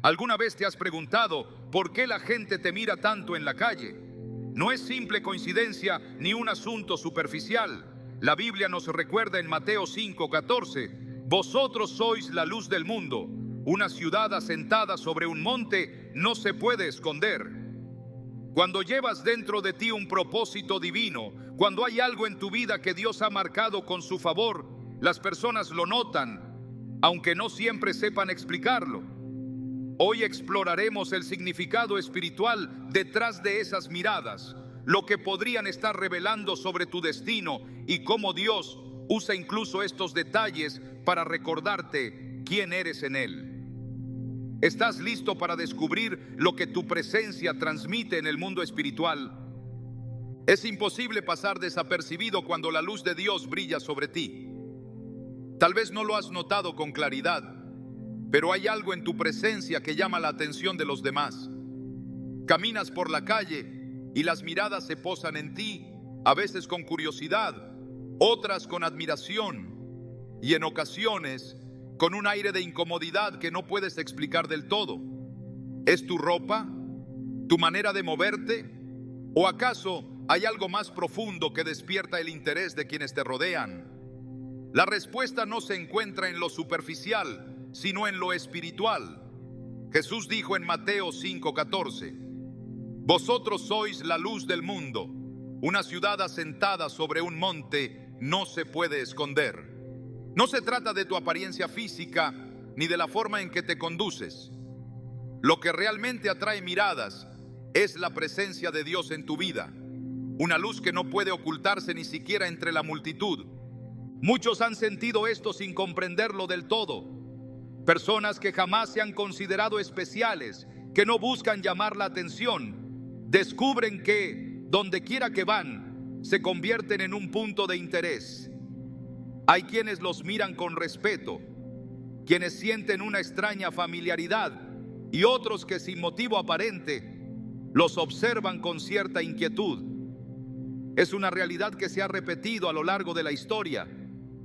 ¿Alguna vez te has preguntado por qué la gente te mira tanto en la calle? No es simple coincidencia ni un asunto superficial. La Biblia nos recuerda en Mateo 5:14, vosotros sois la luz del mundo. Una ciudad asentada sobre un monte no se puede esconder. Cuando llevas dentro de ti un propósito divino, cuando hay algo en tu vida que Dios ha marcado con su favor, las personas lo notan, aunque no siempre sepan explicarlo. Hoy exploraremos el significado espiritual detrás de esas miradas, lo que podrían estar revelando sobre tu destino y cómo Dios usa incluso estos detalles para recordarte quién eres en Él. ¿Estás listo para descubrir lo que tu presencia transmite en el mundo espiritual? Es imposible pasar desapercibido cuando la luz de Dios brilla sobre ti. Tal vez no lo has notado con claridad, pero hay algo en tu presencia que llama la atención de los demás. Caminas por la calle y las miradas se posan en ti, a veces con curiosidad, otras con admiración y en ocasiones con un aire de incomodidad que no puedes explicar del todo. ¿Es tu ropa? ¿Tu manera de moverte? ¿O acaso hay algo más profundo que despierta el interés de quienes te rodean? La respuesta no se encuentra en lo superficial, sino en lo espiritual. Jesús dijo en Mateo 5:14, vosotros sois la luz del mundo. Una ciudad asentada sobre un monte no se puede esconder. No se trata de tu apariencia física ni de la forma en que te conduces. Lo que realmente atrae miradas es la presencia de Dios en tu vida, una luz que no puede ocultarse ni siquiera entre la multitud. Muchos han sentido esto sin comprenderlo del todo. Personas que jamás se han considerado especiales, que no buscan llamar la atención, descubren que, donde quiera que van, se convierten en un punto de interés. Hay quienes los miran con respeto, quienes sienten una extraña familiaridad y otros que sin motivo aparente los observan con cierta inquietud. Es una realidad que se ha repetido a lo largo de la historia,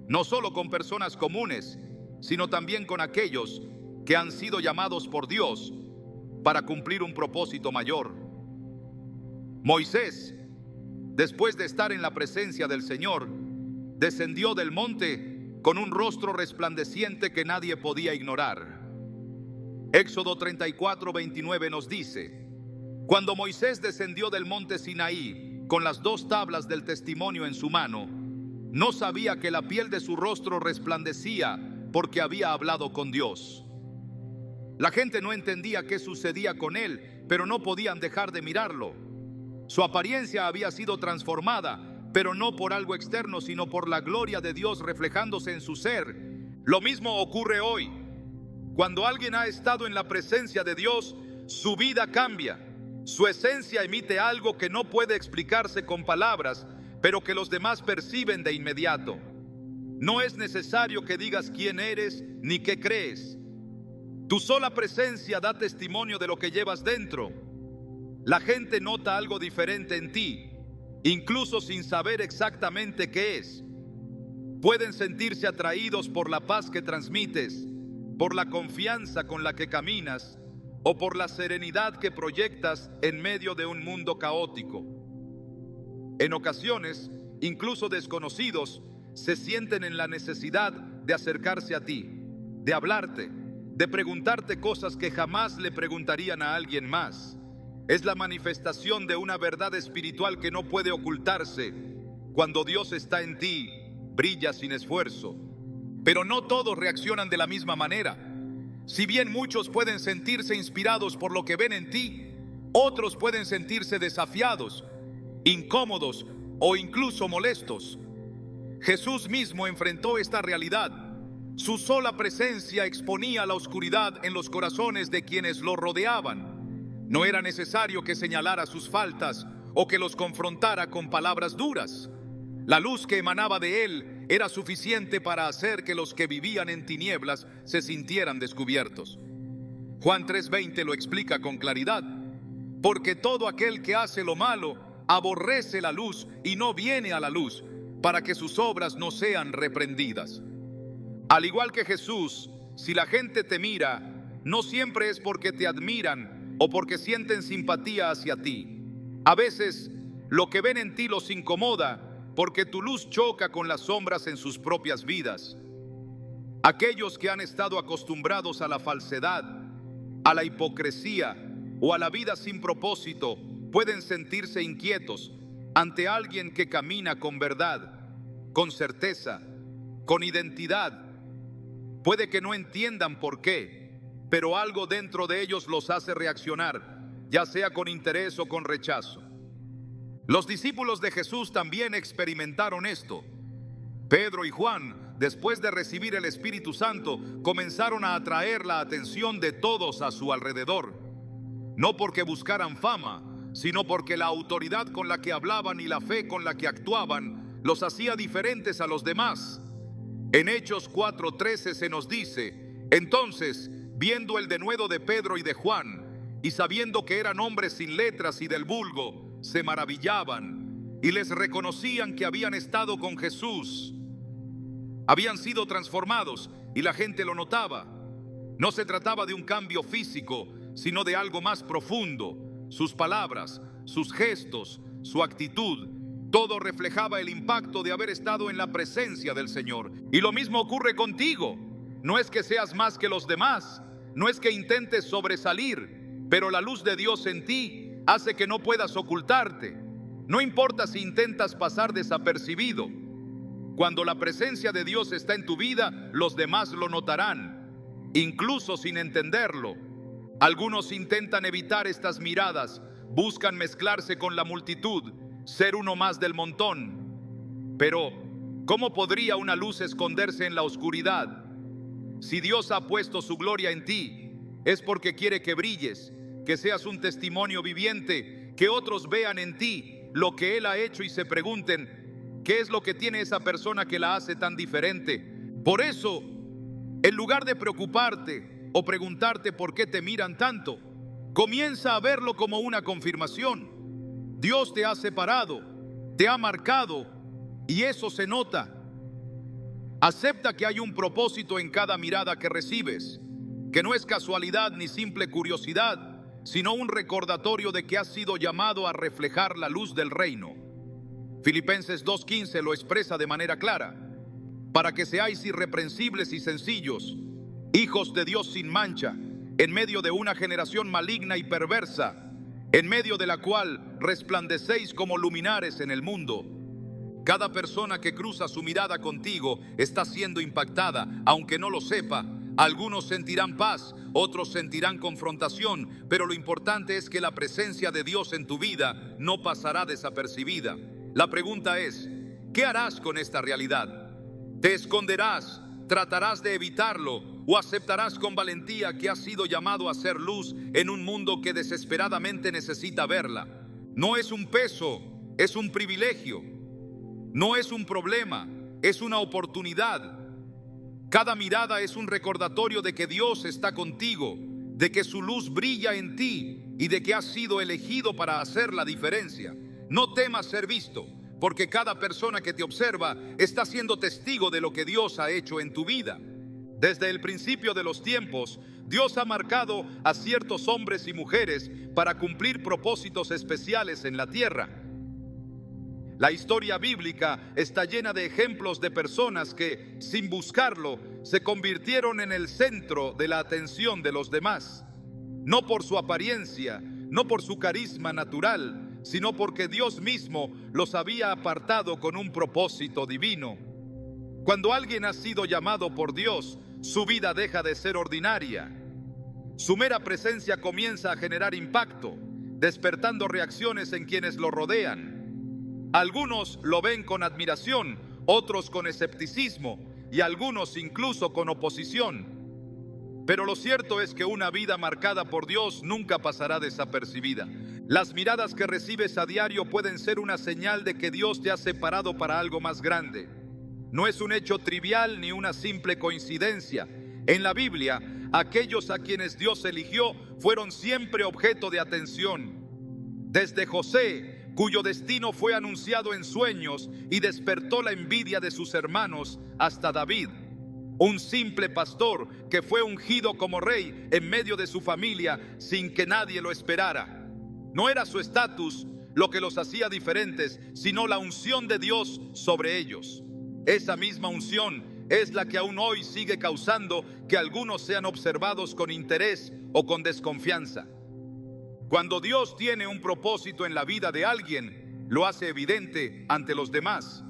no solo con personas comunes, sino también con aquellos que han sido llamados por Dios para cumplir un propósito mayor. Moisés, después de estar en la presencia del Señor, descendió del monte con un rostro resplandeciente que nadie podía ignorar. Éxodo 34:29 nos dice, cuando Moisés descendió del monte Sinaí con las 2 tablas del testimonio en su mano, no sabía que la piel de su rostro resplandecía porque había hablado con Dios. La gente no entendía qué sucedía con él, pero no podían dejar de mirarlo. Su apariencia había sido transformada, pero no por algo externo, sino por la gloria de Dios reflejándose en su ser. Lo mismo ocurre hoy. Cuando alguien ha estado en la presencia de Dios, su vida cambia. Su esencia emite algo que no puede explicarse con palabras, pero que los demás perciben de inmediato. No es necesario que digas quién eres ni qué crees. Tu sola presencia da testimonio de lo que llevas dentro. La gente nota algo diferente en ti, incluso sin saber exactamente qué es. Pueden sentirse atraídos por la paz que transmites, por la confianza con la que caminas o por la serenidad que proyectas en medio de un mundo caótico. En ocasiones, incluso desconocidos se sienten en la necesidad de acercarse a ti, de hablarte, de preguntarte cosas que jamás le preguntarían a alguien más. Es la manifestación de una verdad espiritual que no puede ocultarse. Cuando Dios está en ti, brilla sin esfuerzo. Pero no todos reaccionan de la misma manera. Si bien muchos pueden sentirse inspirados por lo que ven en ti, otros pueden sentirse desafiados, incómodos o incluso molestos. Jesús mismo enfrentó esta realidad. Su sola presencia exponía la oscuridad en los corazones de quienes lo rodeaban. No era necesario que señalara sus faltas o que los confrontara con palabras duras. La luz que emanaba de él era suficiente para hacer que los que vivían en tinieblas se sintieran descubiertos. Juan 3:20 lo explica con claridad. Porque todo aquel que hace lo malo aborrece la luz y no viene a la luz, para que sus obras no sean reprendidas. Al igual que Jesús, si la gente te mira, no siempre es porque te admiran o porque sienten simpatía hacia ti. A veces, lo que ven en ti los incomoda porque tu luz choca con las sombras en sus propias vidas. Aquellos que han estado acostumbrados a la falsedad, a la hipocresía o a la vida sin propósito pueden sentirse inquietos ante alguien que camina con verdad, con certeza, con identidad. Puede que no entiendan por qué, pero algo dentro de ellos los hace reaccionar, ya sea con interés o con rechazo. Los discípulos de Jesús también experimentaron esto. Pedro y Juan, después de recibir el Espíritu Santo, comenzaron a atraer la atención de todos a su alrededor. No porque buscaran fama, sino porque la autoridad con la que hablaban y la fe con la que actuaban los hacía diferentes a los demás. En Hechos 4:13 se nos dice: entonces, viendo el denuedo de Pedro y de Juan, y sabiendo que eran hombres sin letras y del vulgo, se maravillaban y les reconocían que habían estado con Jesús. Habían sido transformados y la gente lo notaba. No se trataba de un cambio físico, sino de algo más profundo. Sus palabras, sus gestos, su actitud, todo reflejaba el impacto de haber estado en la presencia del Señor. Y lo mismo ocurre contigo. No es que seas más que los demás, no es que intentes sobresalir, pero la luz de Dios en ti hace que no puedas ocultarte. No importa si intentas pasar desapercibido. Cuando la presencia de Dios está en tu vida, los demás lo notarán, incluso sin entenderlo. Algunos intentan evitar estas miradas, buscan mezclarse con la multitud, ser uno más del montón. Pero, ¿cómo podría una luz esconderse en la oscuridad? Si Dios ha puesto su gloria en ti, es porque quiere que brilles, que seas un testimonio viviente, que otros vean en ti lo que Él ha hecho y se pregunten, ¿qué es lo que tiene esa persona que la hace tan diferente? Por eso, en lugar de preocuparte o preguntarte por qué te miran tanto, comienza a verlo como una confirmación. Dios te ha separado, te ha marcado, y eso se nota. Acepta que hay un propósito en cada mirada que recibes, que no es casualidad ni simple curiosidad, sino un recordatorio de que has sido llamado a reflejar la luz del reino. Filipenses 2:15 lo expresa de manera clara: para que seáis irreprensibles y sencillos, hijos de Dios sin mancha, en medio de una generación maligna y perversa, en medio de la cual resplandecéis como luminares en el mundo. Cada persona que cruza su mirada contigo está siendo impactada, aunque no lo sepa. Algunos sentirán paz, otros sentirán confrontación, pero lo importante es que la presencia de Dios en tu vida no pasará desapercibida. La pregunta es, ¿qué harás con esta realidad? ¿Te esconderás, tratarás de evitarlo o aceptarás con valentía que has sido llamado a ser luz en un mundo que desesperadamente necesita verla? No es un peso, es un privilegio. No es un problema, es una oportunidad. Cada mirada es un recordatorio de que Dios está contigo, de que su luz brilla en ti y de que has sido elegido para hacer la diferencia. No temas ser visto, porque cada persona que te observa está siendo testigo de lo que Dios ha hecho en tu vida. Desde el principio de los tiempos, Dios ha marcado a ciertos hombres y mujeres para cumplir propósitos especiales en la tierra. La historia bíblica está llena de ejemplos de personas que, sin buscarlo, se convirtieron en el centro de la atención de los demás. No por su apariencia, no por su carisma natural, sino porque Dios mismo los había apartado con un propósito divino. Cuando alguien ha sido llamado por Dios, su vida deja de ser ordinaria. Su mera presencia comienza a generar impacto, despertando reacciones en quienes lo rodean. Algunos lo ven con admiración, otros con escepticismo y algunos incluso con oposición. Pero lo cierto es que una vida marcada por Dios nunca pasará desapercibida. Las miradas que recibes a diario pueden ser una señal de que Dios te ha separado para algo más grande. No es un hecho trivial ni una simple coincidencia. En la Biblia, aquellos a quienes Dios eligió fueron siempre objeto de atención. Desde José, cuyo destino fue anunciado en sueños y despertó la envidia de sus hermanos, hasta David, un simple pastor que fue ungido como rey en medio de su familia sin que nadie lo esperara. No era su estatus lo que los hacía diferentes, sino la unción de Dios sobre ellos. Esa misma unción es la que aún hoy sigue causando que algunos sean observados con interés o con desconfianza. Cuando Dios tiene un propósito en la vida de alguien, lo hace evidente ante los demás.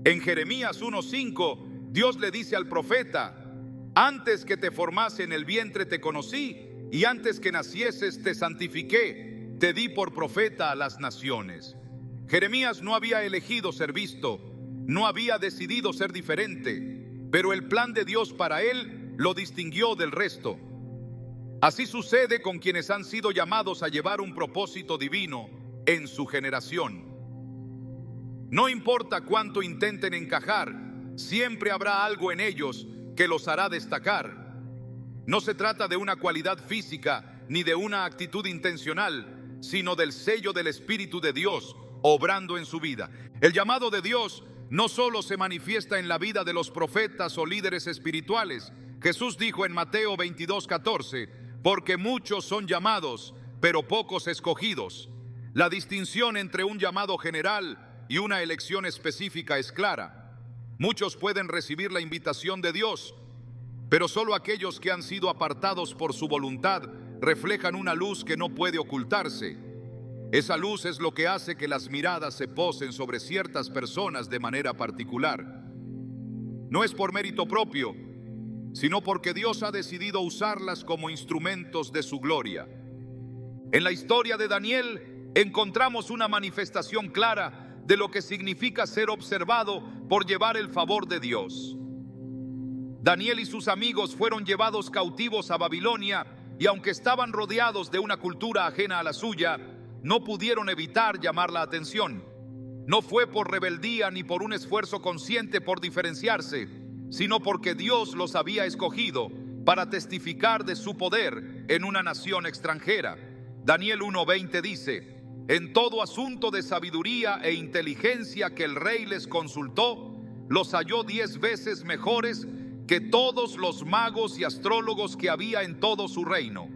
En Jeremías 1:5, Dios le dice al profeta: antes que te formase en el vientre te conocí, y antes que nacieses te santifiqué, te di por profeta a las naciones. Jeremías no había elegido ser visto, no había decidido ser diferente, pero el plan de Dios para él lo distinguió del resto. Así sucede con quienes han sido llamados a llevar un propósito divino en su generación. No importa cuánto intenten encajar, siempre habrá algo en ellos que los hará destacar. No se trata de una cualidad física ni de una actitud intencional, sino del sello del Espíritu de Dios obrando en su vida. El llamado de Dios no solo se manifiesta en la vida de los profetas o líderes espirituales. Jesús dijo en Mateo 22:14, porque muchos son llamados, pero pocos escogidos. La distinción entre un llamado general y una elección específica es clara. Muchos pueden recibir la invitación de Dios, pero solo aquellos que han sido apartados por su voluntad reflejan una luz que no puede ocultarse. Esa luz es lo que hace que las miradas se posen sobre ciertas personas de manera particular. No es por mérito propio, sino porque Dios ha decidido usarlas como instrumentos de su gloria. En la historia de Daniel encontramos una manifestación clara de lo que significa ser observado por llevar el favor de Dios. Daniel y sus amigos fueron llevados cautivos a Babilonia y aunque estaban rodeados de una cultura ajena a la suya, no pudieron evitar llamar la atención. No fue por rebeldía ni por un esfuerzo consciente por diferenciarse, sino porque Dios los había escogido para testificar de su poder en una nación extranjera. Daniel 1:20 dice: en todo asunto de sabiduría e inteligencia que el rey les consultó, los halló 10 veces mejores que todos los magos y astrólogos que había en todo su reino.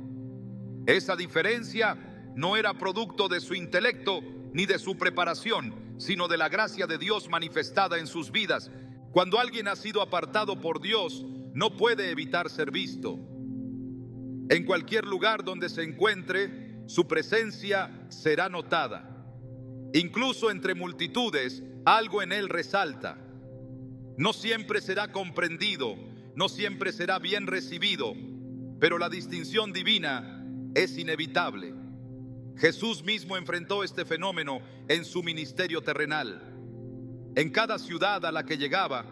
Esa diferencia no era producto de su intelecto ni de su preparación, sino de la gracia de Dios manifestada en sus vidas. Cuando alguien ha sido apartado por Dios, no puede evitar ser visto. En cualquier lugar donde se encuentre, su presencia será notada. Incluso entre multitudes, algo en él resalta. No siempre será comprendido, no siempre será bien recibido, pero la distinción divina es inevitable. Jesús mismo enfrentó este fenómeno en su ministerio terrenal. En cada ciudad a la que llegaba,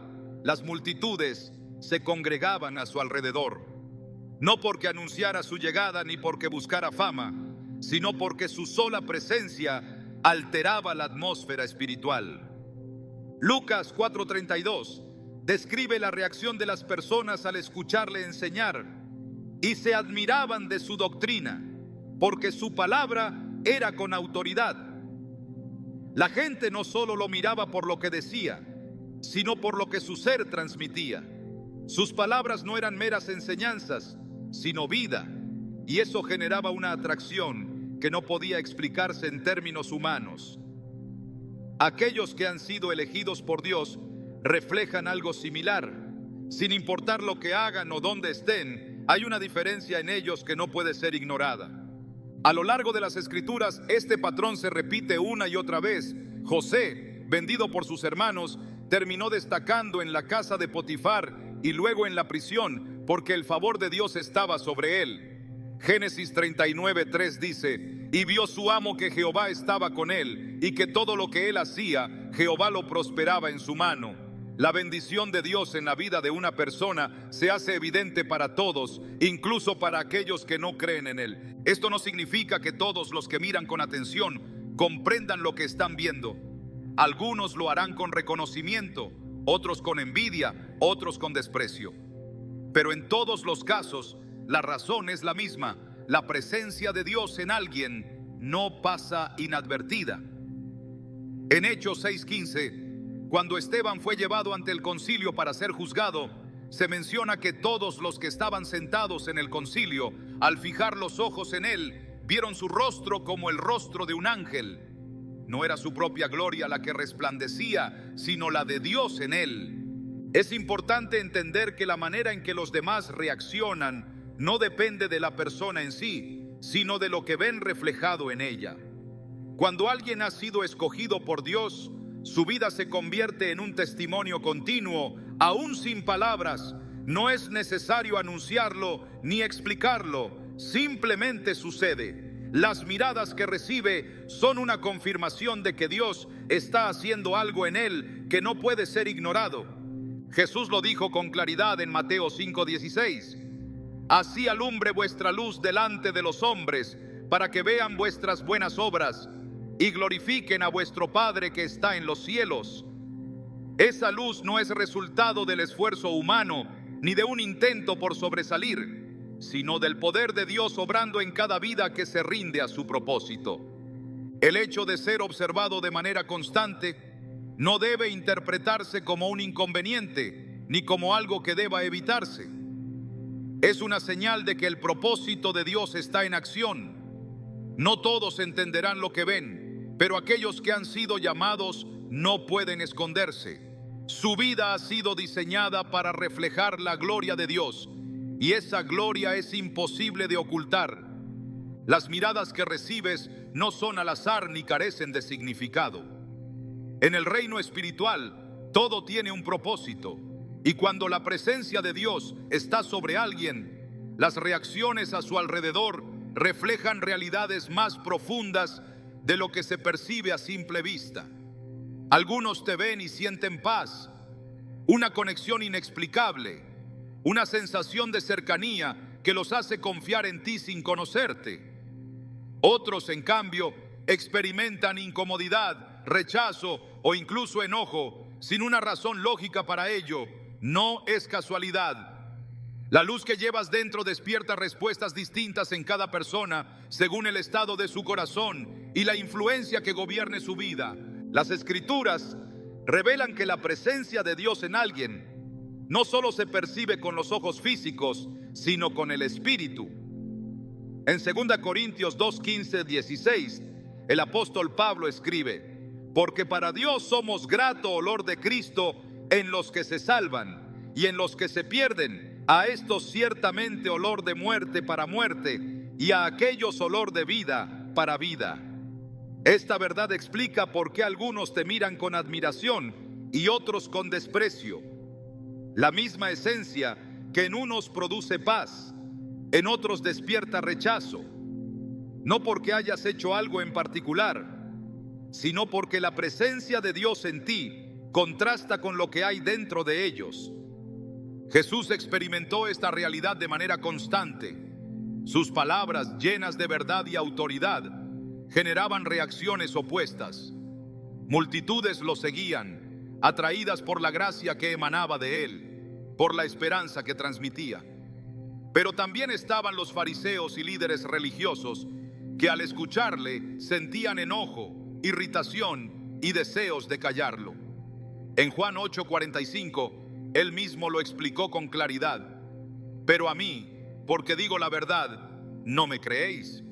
las multitudes se congregaban a su alrededor, no porque anunciara su llegada ni porque buscara fama, sino porque su sola presencia alteraba la atmósfera espiritual. Lucas 4:32 describe la reacción de las personas al escucharle enseñar, y se admiraban de su doctrina, porque su palabra era con autoridad. La gente no solo lo miraba por lo que decía, sino por lo que su ser transmitía. Sus palabras no eran meras enseñanzas, sino vida, y eso generaba una atracción que no podía explicarse en términos humanos. Aquellos que han sido elegidos por Dios reflejan algo similar. Sin importar lo que hagan o dónde estén, hay una diferencia en ellos que no puede ser ignorada. A lo largo de las Escrituras, este patrón se repite una y otra vez. José, vendido por sus hermanos, terminó destacando en la casa de Potifar y luego en la prisión, porque el favor de Dios estaba sobre él. Génesis 39:3 dice: y vio su amo que Jehová estaba con él, y que todo lo que él hacía, Jehová lo prosperaba en su mano. La bendición de Dios en la vida de una persona se hace evidente para todos, incluso para aquellos que no creen en él. Esto no significa que todos los que miran con atención comprendan lo que están viendo. Algunos lo harán con reconocimiento, otros con envidia, otros con desprecio. Pero en todos los casos, la razón es la misma. La presencia de Dios en alguien no pasa inadvertida. En Hechos 6:15, cuando Esteban fue llevado ante el concilio para ser juzgado, se menciona que todos los que estaban sentados en el concilio, al fijar los ojos en él, vieron su rostro como el rostro de un ángel. No era su propia gloria la que resplandecía, sino la de Dios en él. Es importante entender que la manera en que los demás reaccionan no depende de la persona en sí, sino de lo que ven reflejado en ella. Cuando alguien ha sido escogido por Dios, su vida se convierte en un testimonio continuo, aún sin palabras. No es necesario anunciarlo ni explicarlo, simplemente sucede. Las miradas que recibe son una confirmación de que Dios está haciendo algo en él que no puede ser ignorado. Jesús lo dijo con claridad en Mateo 5:16. Así alumbre vuestra luz delante de los hombres, para que vean vuestras buenas obras y glorifiquen a vuestro Padre que está en los cielos. Esa luz no es resultado del esfuerzo humano, ni de un intento por sobresalir, sino del poder de Dios obrando en cada vida que se rinde a su propósito. El hecho de ser observado de manera constante no debe interpretarse como un inconveniente, ni como algo que deba evitarse. Es una señal de que el propósito de Dios está en acción. No todos entenderán lo que ven, pero aquellos que han sido llamados no pueden esconderse. Su vida ha sido diseñada para reflejar la gloria de Dios, y esa gloria es imposible de ocultar. Las miradas que recibes no son al azar ni carecen de significado. En el reino espiritual, todo tiene un propósito, y cuando la presencia de Dios está sobre alguien, las reacciones a su alrededor reflejan realidades más profundas de lo que se percibe a simple vista. Algunos te ven y sienten paz, una conexión inexplicable, una sensación de cercanía que los hace confiar en ti sin conocerte. Otros, en cambio, experimentan incomodidad, rechazo o incluso enojo sin una razón lógica para ello. No es casualidad. La luz que llevas dentro despierta respuestas distintas en cada persona según el estado de su corazón y la influencia que gobierne su vida. Las Escrituras revelan que la presencia de Dios en alguien no solo se percibe con los ojos físicos, sino con el Espíritu. En 2 Corintios 2:15, 16, el apóstol Pablo escribe: porque para Dios somos grato olor de Cristo en los que se salvan, y en los que se pierden, a estos ciertamente olor de muerte para muerte, y a aquellos olor de vida para vida. Esta verdad explica por qué algunos te miran con admiración y otros con desprecio. La misma esencia que en unos produce paz, en otros despierta rechazo, no porque hayas hecho algo en particular, sino porque la presencia de Dios en ti contrasta con lo que hay dentro de ellos. Jesús experimentó esta realidad de manera constante. Sus palabras, llenas de verdad y autoridad, generaban reacciones opuestas. Multitudes lo seguían, atraídas por la gracia que emanaba de él, por la esperanza que transmitía. Pero también estaban los fariseos y líderes religiosos que al escucharle sentían enojo, irritación y deseos de callarlo. En Juan 8:45, él mismo lo explicó con claridad: pero a mí, porque digo la verdad, no me creéis.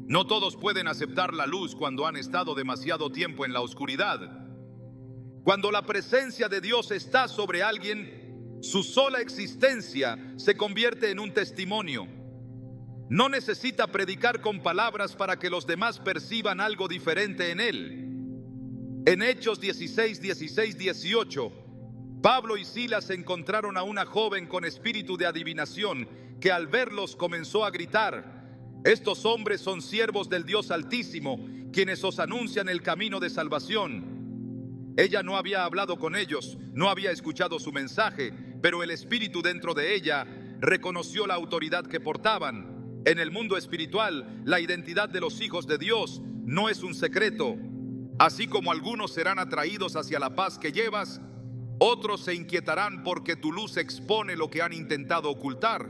No todos pueden aceptar la luz cuando han estado demasiado tiempo en la oscuridad. Cuando la presencia de Dios está sobre alguien, su sola existencia se convierte en un testimonio. No necesita predicar con palabras para que los demás perciban algo diferente en él. En Hechos 16, 16, 18, Pablo y Silas encontraron a una joven con espíritu de adivinación que al verlos comenzó a gritar: estos hombres son siervos del Dios Altísimo, quienes os anuncian el camino de salvación. Ella no había hablado con ellos, no había escuchado su mensaje, pero el espíritu dentro de ella reconoció la autoridad que portaban. En el mundo espiritual, la identidad de los hijos de Dios no es un secreto. Así como algunos serán atraídos hacia la paz que llevas, otros se inquietarán porque tu luz expone lo que han intentado ocultar.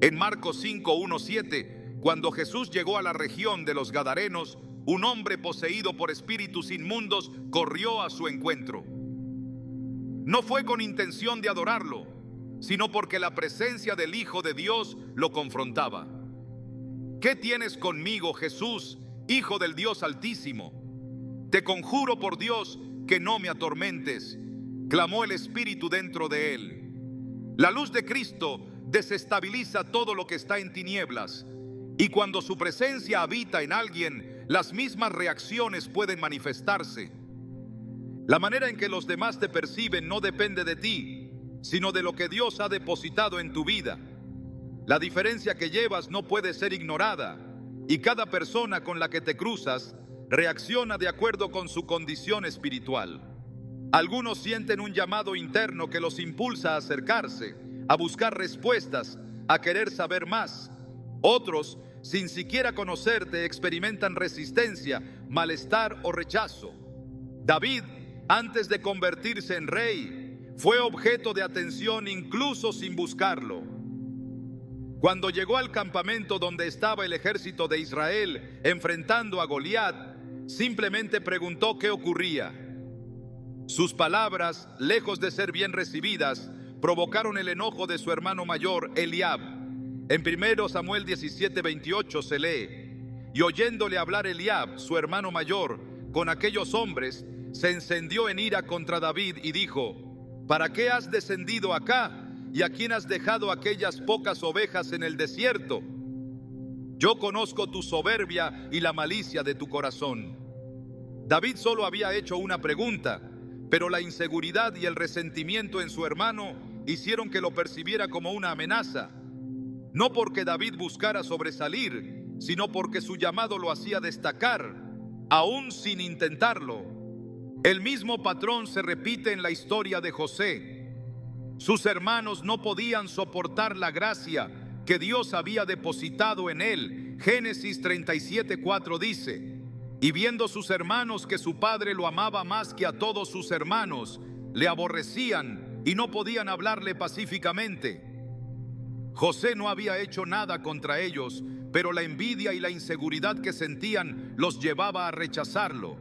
En Marcos 5:1-7, cuando Jesús llegó a la región de los Gadarenos, un hombre poseído por espíritus inmundos corrió a su encuentro. No fue con intención de adorarlo, sino porque la presencia del Hijo de Dios lo confrontaba. ¿Qué tienes conmigo, Jesús, Hijo del Dios Altísimo? Te conjuro por Dios que no me atormentes, clamó el espíritu dentro de él. La luz de Cristo desestabiliza todo lo que está en tinieblas, y cuando su presencia habita en alguien, las mismas reacciones pueden manifestarse. La manera en que los demás te perciben no depende de ti, sino de lo que Dios ha depositado en tu vida. La diferencia que llevas no puede ser ignorada, y cada persona con la que te cruzas reacciona de acuerdo con su condición espiritual. Algunos sienten un llamado interno que los impulsa a acercarse, a buscar respuestas, a querer saber más. Otros, sin siquiera conocerte, experimentan resistencia, malestar o rechazo. David, antes de convertirse en rey, fue objeto de atención incluso sin buscarlo. Cuando llegó al campamento donde estaba el ejército de Israel enfrentando a Goliat, simplemente preguntó qué ocurría. Sus palabras, lejos de ser bien recibidas, provocaron el enojo de su hermano mayor, Eliab. En 1 Samuel 17:28 se lee: y oyéndole hablar Eliab, su hermano mayor, con aquellos hombres, se encendió en ira contra David y dijo: ¿para qué has descendido acá? ¿Y a quién has dejado aquellas pocas ovejas en el desierto? Yo conozco tu soberbia y la malicia de tu corazón. David solo había hecho una pregunta, pero la inseguridad y el resentimiento en su hermano hicieron que lo percibiera como una amenaza. No porque David buscara sobresalir, sino porque su llamado lo hacía destacar, aún sin intentarlo. El mismo patrón se repite en la historia de José. Sus hermanos no podían soportar la gracia que Dios había depositado en él. Génesis 37:4 dice: y viendo sus hermanos que su padre lo amaba más que a todos sus hermanos, le aborrecían y no podían hablarle pacíficamente. José no había hecho nada contra ellos, pero la envidia y la inseguridad que sentían los llevaba a rechazarlo.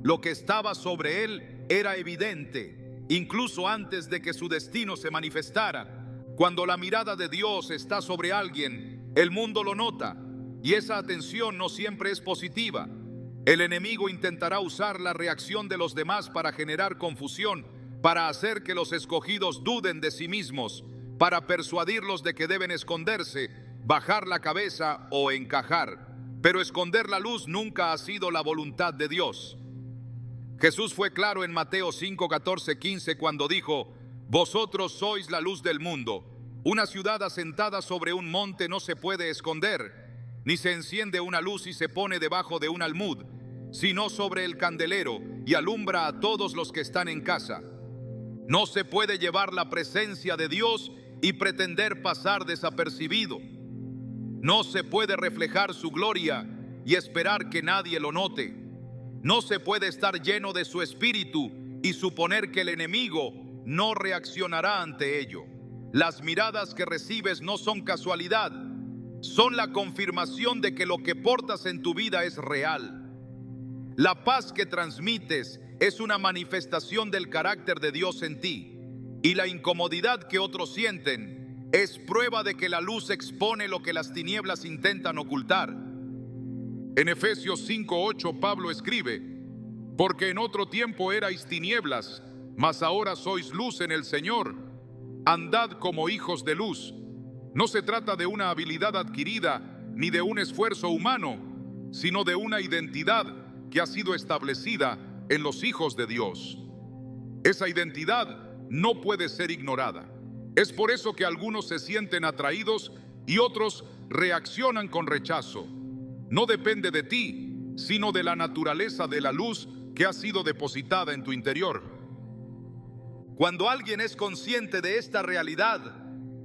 Lo que estaba sobre él era evidente, incluso antes de que su destino se manifestara. Cuando la mirada de Dios está sobre alguien, el mundo lo nota, y esa atención no siempre es positiva. El enemigo intentará usar la reacción de los demás para generar confusión, para hacer que los escogidos duden de sí mismos, para persuadirlos de que deben esconderse, bajar la cabeza o encajar. Pero esconder la luz nunca ha sido la voluntad de Dios. Jesús fue claro en Mateo 5:14-15 cuando dijo: vosotros sois la luz del mundo. Una ciudad asentada sobre un monte no se puede esconder, ni se enciende una luz y se pone debajo de un almud, sino sobre el candelero, y alumbra a todos los que están en casa. No se puede llevar la presencia de Dios y pretender pasar desapercibido. No se puede reflejar su gloria y esperar que nadie lo note. No se puede estar lleno de su espíritu y suponer que el enemigo no reaccionará ante ello. Las miradas que recibes no son casualidad, son la confirmación de que lo que portas en tu vida es real. La paz que transmites es una manifestación del carácter de Dios en ti, y la incomodidad que otros sienten es prueba de que la luz expone lo que las tinieblas intentan ocultar. En Efesios 5:8 Pablo escribe: porque en otro tiempo erais tinieblas, mas ahora sois luz en el Señor. Andad como hijos de luz. No se trata de una habilidad adquirida ni de un esfuerzo humano, sino de una identidad que ha sido establecida en los hijos de Dios. Esa identidad no puede ser ignorada. Es por eso que algunos se sienten atraídos y otros reaccionan con rechazo. No depende de ti, sino de la naturaleza de la luz que ha sido depositada en tu interior. Cuando alguien es consciente de esta realidad,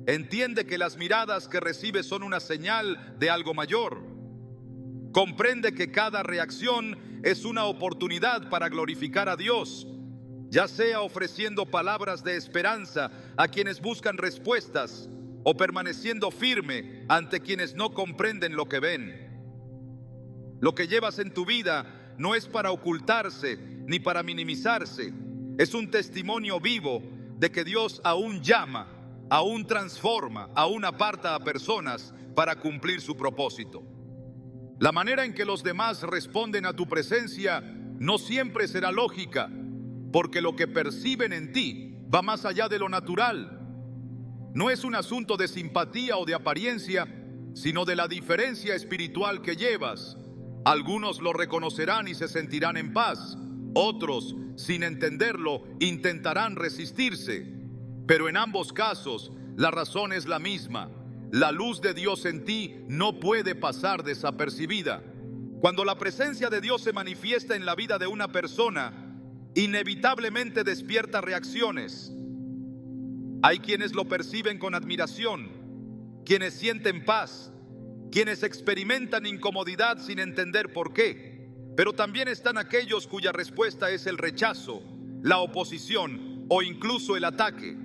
entiende que las miradas que recibe son una señal de algo mayor. Comprende que cada reacción es una oportunidad para glorificar a Dios, ya sea ofreciendo palabras de esperanza a quienes buscan respuestas o permaneciendo firme ante quienes no comprenden lo que ven. Lo que llevas en tu vida no es para ocultarse ni para minimizarse. Es un testimonio vivo de que Dios aún llama, aún transforma, aún aparta a personas para cumplir su propósito. La manera en que los demás responden a tu presencia no siempre será lógica, porque lo que perciben en ti va más allá de lo natural. No es un asunto de simpatía o de apariencia, sino de la diferencia espiritual que llevas. Algunos lo reconocerán y se sentirán en paz. Otros, sin entenderlo, intentarán resistirse. Pero en ambos casos, la razón es la misma. La luz de Dios en ti no puede pasar desapercibida. Cuando la presencia de Dios se manifiesta en la vida de una persona, inevitablemente despierta reacciones. Hay quienes lo perciben con admiración, quienes sienten paz, quienes experimentan incomodidad sin entender por qué. Pero también están aquellos cuya respuesta es el rechazo, la oposición o incluso el ataque.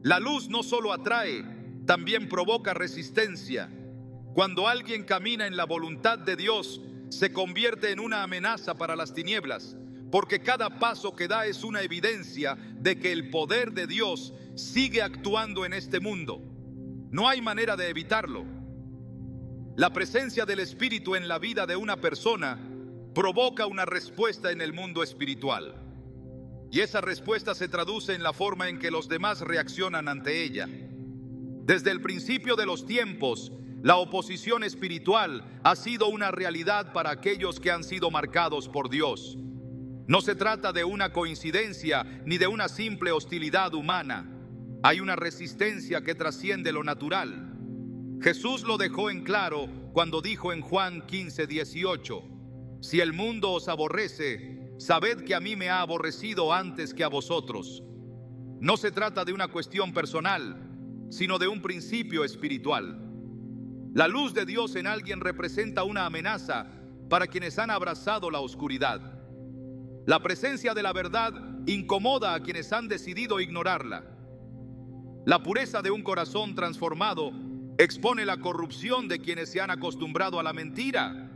La luz no solo atrae, también provoca resistencia. Cuando alguien camina en la voluntad de Dios, se convierte en una amenaza para las tinieblas, porque cada paso que da es una evidencia de que el poder de Dios sigue actuando en este mundo. No hay manera de evitarlo. La presencia del Espíritu en la vida de una persona provoca una respuesta en el mundo espiritual. Y esa respuesta se traduce en la forma en que los demás reaccionan ante ella. Desde el principio de los tiempos, la oposición espiritual ha sido una realidad para aquellos que han sido marcados por Dios. No se trata de una coincidencia ni de una simple hostilidad humana. Hay una resistencia que trasciende lo natural. Jesús lo dejó en claro cuando dijo en Juan 15:18: si el mundo os aborrece, sabed que a mí me ha aborrecido antes que a vosotros. No se trata de una cuestión personal, sino de un principio espiritual. La luz de Dios en alguien representa una amenaza para quienes han abrazado la oscuridad. La presencia de la verdad incomoda a quienes han decidido ignorarla. La pureza de un corazón transformado expone la corrupción de quienes se han acostumbrado a la mentira.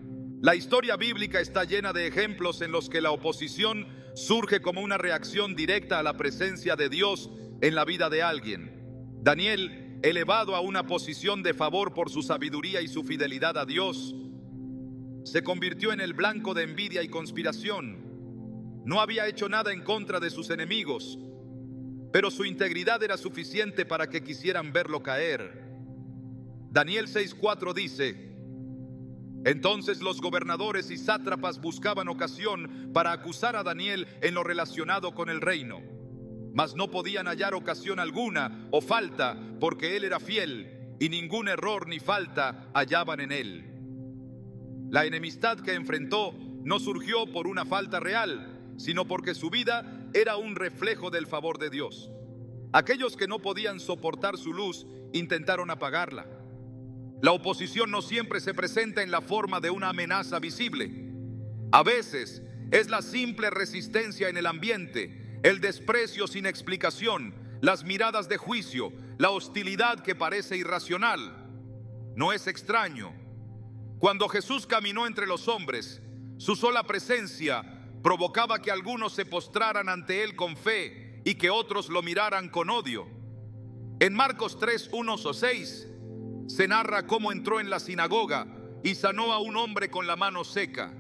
La historia bíblica está llena de ejemplos en los que la oposición surge como una reacción directa a la presencia de Dios en la vida de alguien. Daniel, elevado a una posición de favor por su sabiduría y su fidelidad a Dios, se convirtió en el blanco de envidia y conspiración. No había hecho nada en contra de sus enemigos, pero su integridad era suficiente para que quisieran verlo caer. Daniel 6:4 dice: entonces los gobernadores y sátrapas buscaban ocasión para acusar a Daniel en lo relacionado con el reino, mas no podían hallar ocasión alguna o falta, porque él era fiel y ningún error ni falta hallaban en él. La enemistad que enfrentó no surgió por una falta real, sino porque su vida era un reflejo del favor de Dios. Aquellos que no podían soportar su luz intentaron apagarla. La oposición no siempre se presenta en la forma de una amenaza visible. A veces es la simple resistencia en el ambiente, el desprecio sin explicación, las miradas de juicio, la hostilidad que parece irracional. No es extraño. Cuando Jesús caminó entre los hombres, su sola presencia provocaba que algunos se postraran ante él con fe y que otros lo miraran con odio. En Marcos 3:1-6 se narra cómo entró en la sinagoga y sanó a un hombre con la mano seca.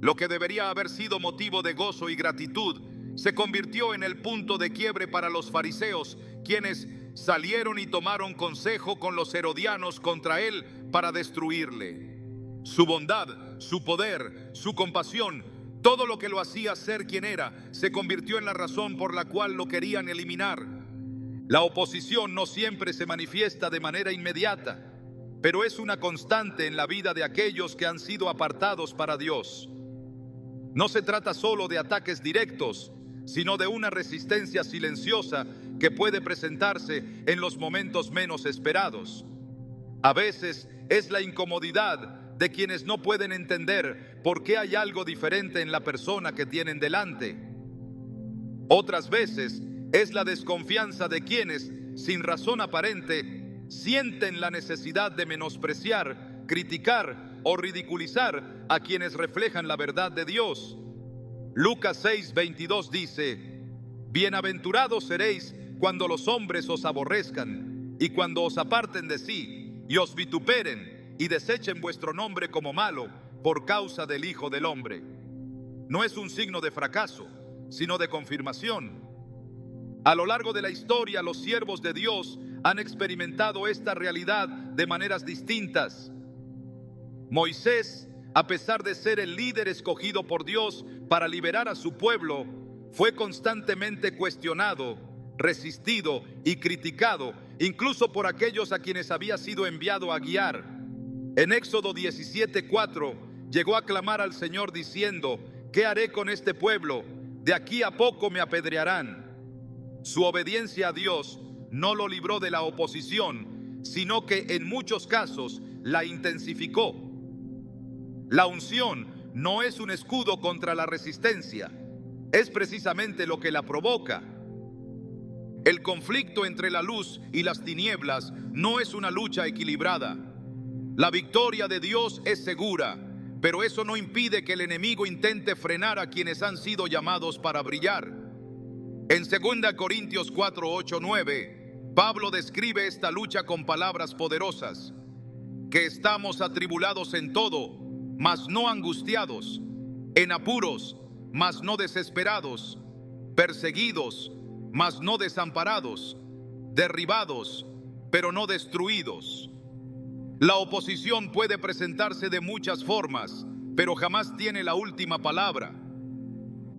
Lo que debería haber sido motivo de gozo y gratitud se convirtió en el punto de quiebre para los fariseos, quienes salieron y tomaron consejo con los herodianos contra él para destruirle. Su bondad, su poder, su compasión, todo lo que lo hacía ser quien era, se convirtió en la razón por la cual lo querían eliminar. La oposición no siempre se manifiesta de manera inmediata, pero es una constante en la vida de aquellos que han sido apartados para Dios. No se trata solo de ataques directos, sino de una resistencia silenciosa que puede presentarse en los momentos menos esperados. A veces es la incomodidad de quienes no pueden entender por qué hay algo diferente en la persona que tienen delante. Otras veces es la desconfianza de quienes, sin razón aparente, sienten la necesidad de menospreciar, criticar o ridiculizar a quienes reflejan la verdad de Dios. Lucas 6:22 dice: bienaventurados seréis cuando los hombres os aborrezcan Y cuando os aparten de sí y os vituperen y desechen vuestro nombre como malo por causa del Hijo del Hombre, no es un signo de fracaso, sino de confirmación. A lo largo de la historia, los siervos de Dios han experimentado esta realidad de maneras distintas. Moisés, a pesar de ser el líder escogido por Dios para liberar a su pueblo, fue constantemente cuestionado, resistido y criticado, incluso por aquellos a quienes había sido enviado a guiar. En Éxodo 17:4 llegó a clamar al Señor diciendo: ¿qué haré con este pueblo? De aquí a poco me apedrearán. Su obediencia a Dios no lo libró de la oposición, sino que en muchos casos la intensificó. La unción no es un escudo contra la resistencia, es precisamente lo que la provoca. El conflicto entre la luz y las tinieblas no es una lucha equilibrada. La victoria de Dios es segura, pero eso no impide que el enemigo intente frenar a quienes han sido llamados para brillar. En 2 Corintios 4, 8, 9, Pablo describe esta lucha con palabras poderosas: que estamos atribulados en todo, mas no angustiados, en apuros, mas no desesperados, perseguidos, mas no desamparados, derribados, pero no destruidos. La oposición puede presentarse de muchas formas, pero jamás tiene la última palabra.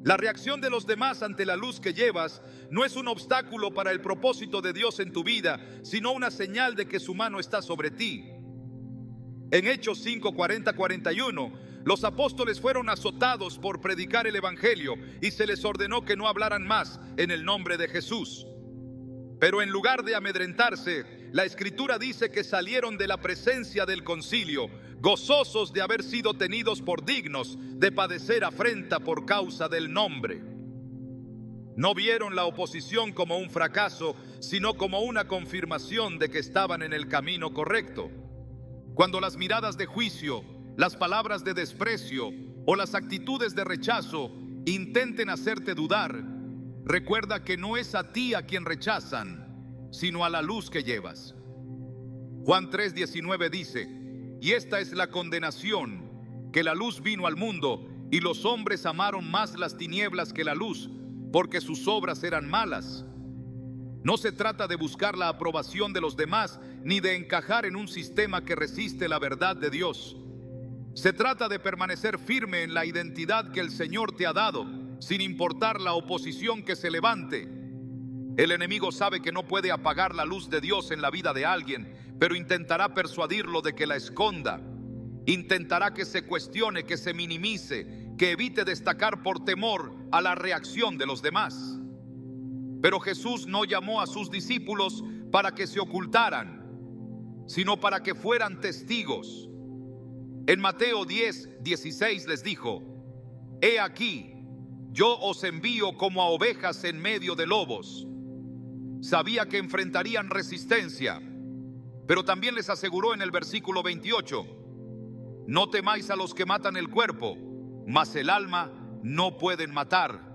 La reacción de los demás ante la luz que llevas no es un obstáculo para el propósito de Dios en tu vida, sino una señal de que su mano está sobre ti. En Hechos 5, 40, 41, los apóstoles fueron azotados por predicar el evangelio y se les ordenó que no hablaran más en el nombre de Jesús. Pero en lugar de amedrentarse, la Escritura dice que salieron de la presencia del concilio, gozosos de haber sido tenidos por dignos de padecer afrenta por causa del nombre. No vieron la oposición como un fracaso, sino como una confirmación de que estaban en el camino correcto. Cuando las miradas de juicio, las palabras de desprecio o las actitudes de rechazo intenten hacerte dudar, recuerda que no es a ti a quien rechazan, sino a la luz que llevas. Juan 3:19 dice: y esta es la condenación, que la luz vino al mundo, y los hombres amaron más las tinieblas que la luz, porque sus obras eran malas. No se trata de buscar la aprobación de los demás, ni de encajar en un sistema que resiste la verdad de Dios. Se trata de permanecer firme en la identidad que el Señor te ha dado, sin importar la oposición que se levante. El enemigo sabe que no puede apagar la luz de Dios en la vida de alguien, pero intentará persuadirlo de que la esconda. Intentará que se cuestione, que se minimice, que evite destacar por temor a la reacción de los demás. Pero Jesús no llamó a sus discípulos para que se ocultaran, sino para que fueran testigos. En Mateo 10:16 les dijo: he aquí, yo os envío como a ovejas en medio de lobos. Sabía que enfrentarían resistencia, pero también les aseguró en el versículo 28: no temáis a los que matan el cuerpo, mas el alma no pueden matar.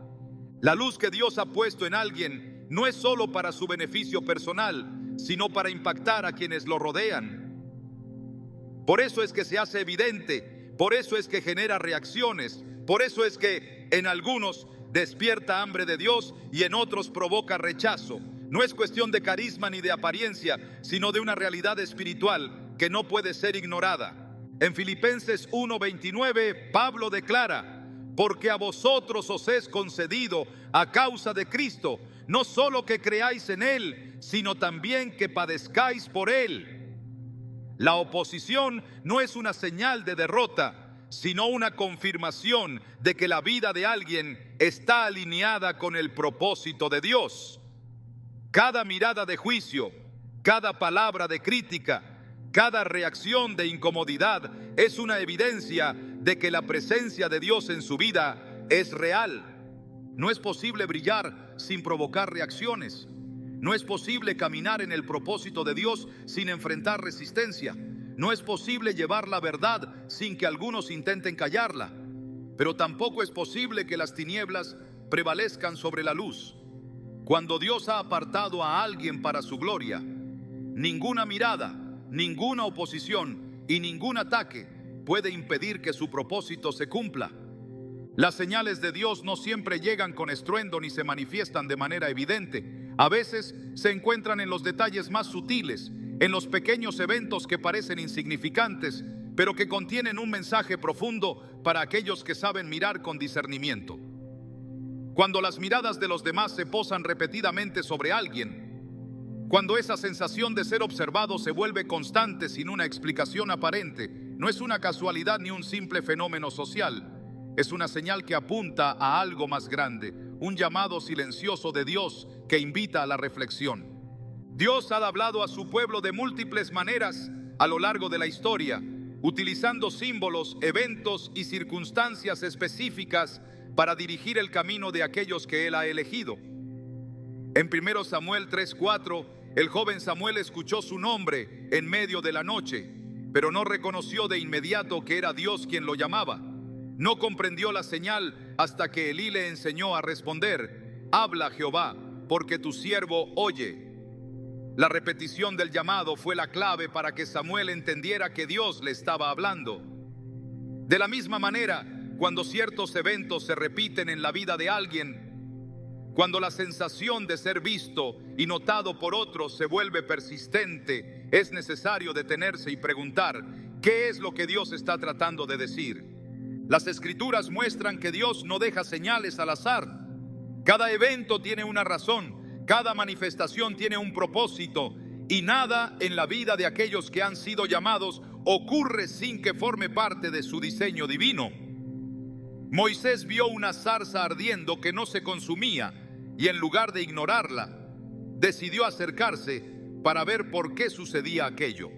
La luz que Dios ha puesto en alguien no es solo para su beneficio personal, sino para impactar a quienes lo rodean. Por eso es que se hace evidente, por eso es que genera reacciones, por eso es que en algunos despierta hambre de Dios y en otros provoca rechazo. No es cuestión de carisma ni de apariencia, sino de una realidad espiritual que no puede ser ignorada. En Filipenses 1:29, Pablo declara: porque a vosotros os es concedido a causa de Cristo, no solo que creáis en Él, sino también que padezcáis por Él. La oposición no es una señal de derrota, sino una confirmación de que la vida de alguien está alineada con el propósito de Dios. Cada mirada de juicio, cada palabra de crítica, cada reacción de incomodidad es una evidencia de que la presencia de Dios en su vida es real. No es posible brillar sin provocar reacciones. No es posible caminar en el propósito de Dios sin enfrentar resistencia. No es posible llevar la verdad sin que algunos intenten callarla. Pero tampoco es posible que las tinieblas prevalezcan sobre la luz. Cuando Dios ha apartado a alguien para su gloria, Ninguna mirada, ninguna oposición y ningún ataque puede impedir que su propósito se cumpla. Las señales de Dios no siempre llegan con estruendo ni se manifiestan de manera evidente. A veces se encuentran en los detalles más sutiles, en los pequeños eventos que parecen insignificantes, pero que contienen un mensaje profundo para aquellos que saben mirar con discernimiento. Cuando las miradas de los demás se posan repetidamente sobre alguien, cuando esa sensación de ser observado se vuelve constante sin una explicación aparente, no es una casualidad ni un simple fenómeno social. Es una señal que apunta a algo más grande, un llamado silencioso de Dios que invita a la reflexión. Dios ha hablado a su pueblo de múltiples maneras a lo largo de la historia, utilizando símbolos, eventos y circunstancias específicas para dirigir el camino de aquellos que Él ha elegido. En 1 Samuel 3:4, el joven Samuel escuchó su nombre en medio de la noche, pero no reconoció de inmediato que era Dios quien lo llamaba. No comprendió la señal hasta que Elí le enseñó a responder: habla, Jehová, porque tu siervo oye. La repetición del llamado fue la clave para que Samuel entendiera que Dios le estaba hablando. De la misma manera, cuando ciertos eventos se repiten en la vida de alguien, cuando la sensación de ser visto y notado por otros se vuelve persistente, es necesario detenerse y preguntar: ¿qué es lo que Dios está tratando de decir? Las Escrituras muestran que Dios no deja señales al azar. Cada evento tiene una razón, cada manifestación tiene un propósito, y nada en la vida de aquellos que han sido llamados ocurre sin que forme parte de su diseño divino. Moisés vio una zarza ardiendo que no se consumía, y en lugar de ignorarla, decidió acercarse para ver por qué sucedía aquello.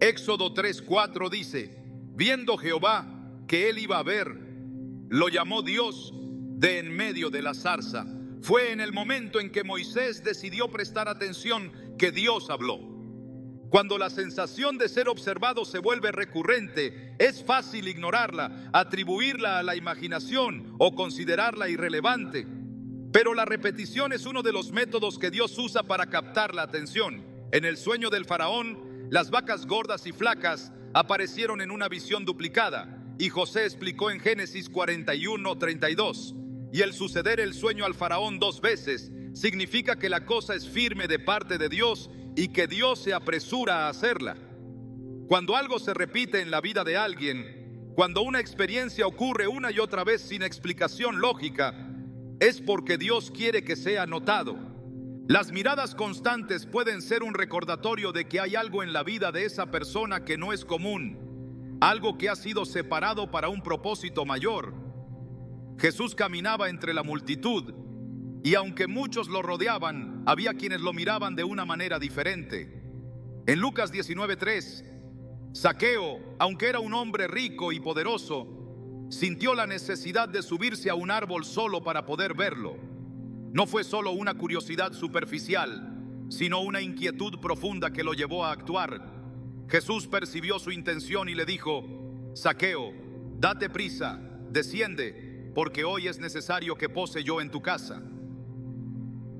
Éxodo 3:4 dice: viendo Jehová que él iba a ver, lo llamó Dios de en medio de la zarza. Fue en el momento en que Moisés decidió prestar atención que Dios habló. Cuando la sensación de ser observado se vuelve recurrente, es fácil ignorarla, atribuirla a la imaginación o considerarla irrelevante. Pero la repetición es uno de los métodos que Dios usa para captar la atención. En el sueño del faraón, las vacas gordas y flacas aparecieron en una visión duplicada, y José explicó en Génesis 41:32. Y el suceder el sueño al faraón 2 veces significa que la cosa es firme de parte de Dios y que Dios se apresura a hacerla. Cuando algo se repite en la vida de alguien, cuando una experiencia ocurre una y otra vez sin explicación lógica, es porque Dios quiere que sea notado. Las miradas constantes pueden ser un recordatorio de que hay algo en la vida de esa persona que no es común, algo que ha sido separado para un propósito mayor. Jesús caminaba entre la multitud, y aunque muchos lo rodeaban, había quienes lo miraban de una manera diferente. En Lucas 19:3, Zaqueo, aunque era un hombre rico y poderoso, sintió la necesidad de subirse a un árbol solo para poder verlo. No fue solo una curiosidad superficial, sino una inquietud profunda que lo llevó a actuar. Jesús percibió su intención y le dijo: Zaqueo, date prisa, desciende, porque hoy es necesario que pose yo en tu casa.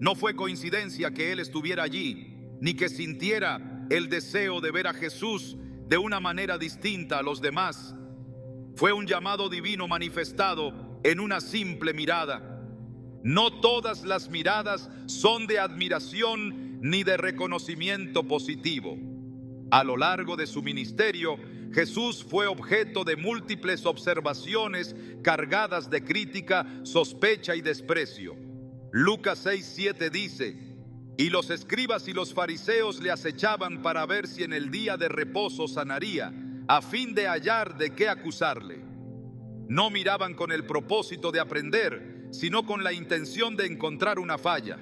No fue coincidencia que él estuviera allí, ni que sintiera el deseo de ver a Jesús de una manera distinta a los demás. Fue un llamado divino manifestado en una simple mirada. No todas las miradas son de admiración ni de reconocimiento positivo. A lo largo de su ministerio, Jesús fue objeto de múltiples observaciones cargadas de crítica, sospecha y desprecio. Lucas 6:7 dice: y los escribas y los fariseos le acechaban para ver si en el día de reposo sanaría, a fin de hallar de qué acusarle. No miraban con el propósito de aprender, sino con la intención de encontrar una falla.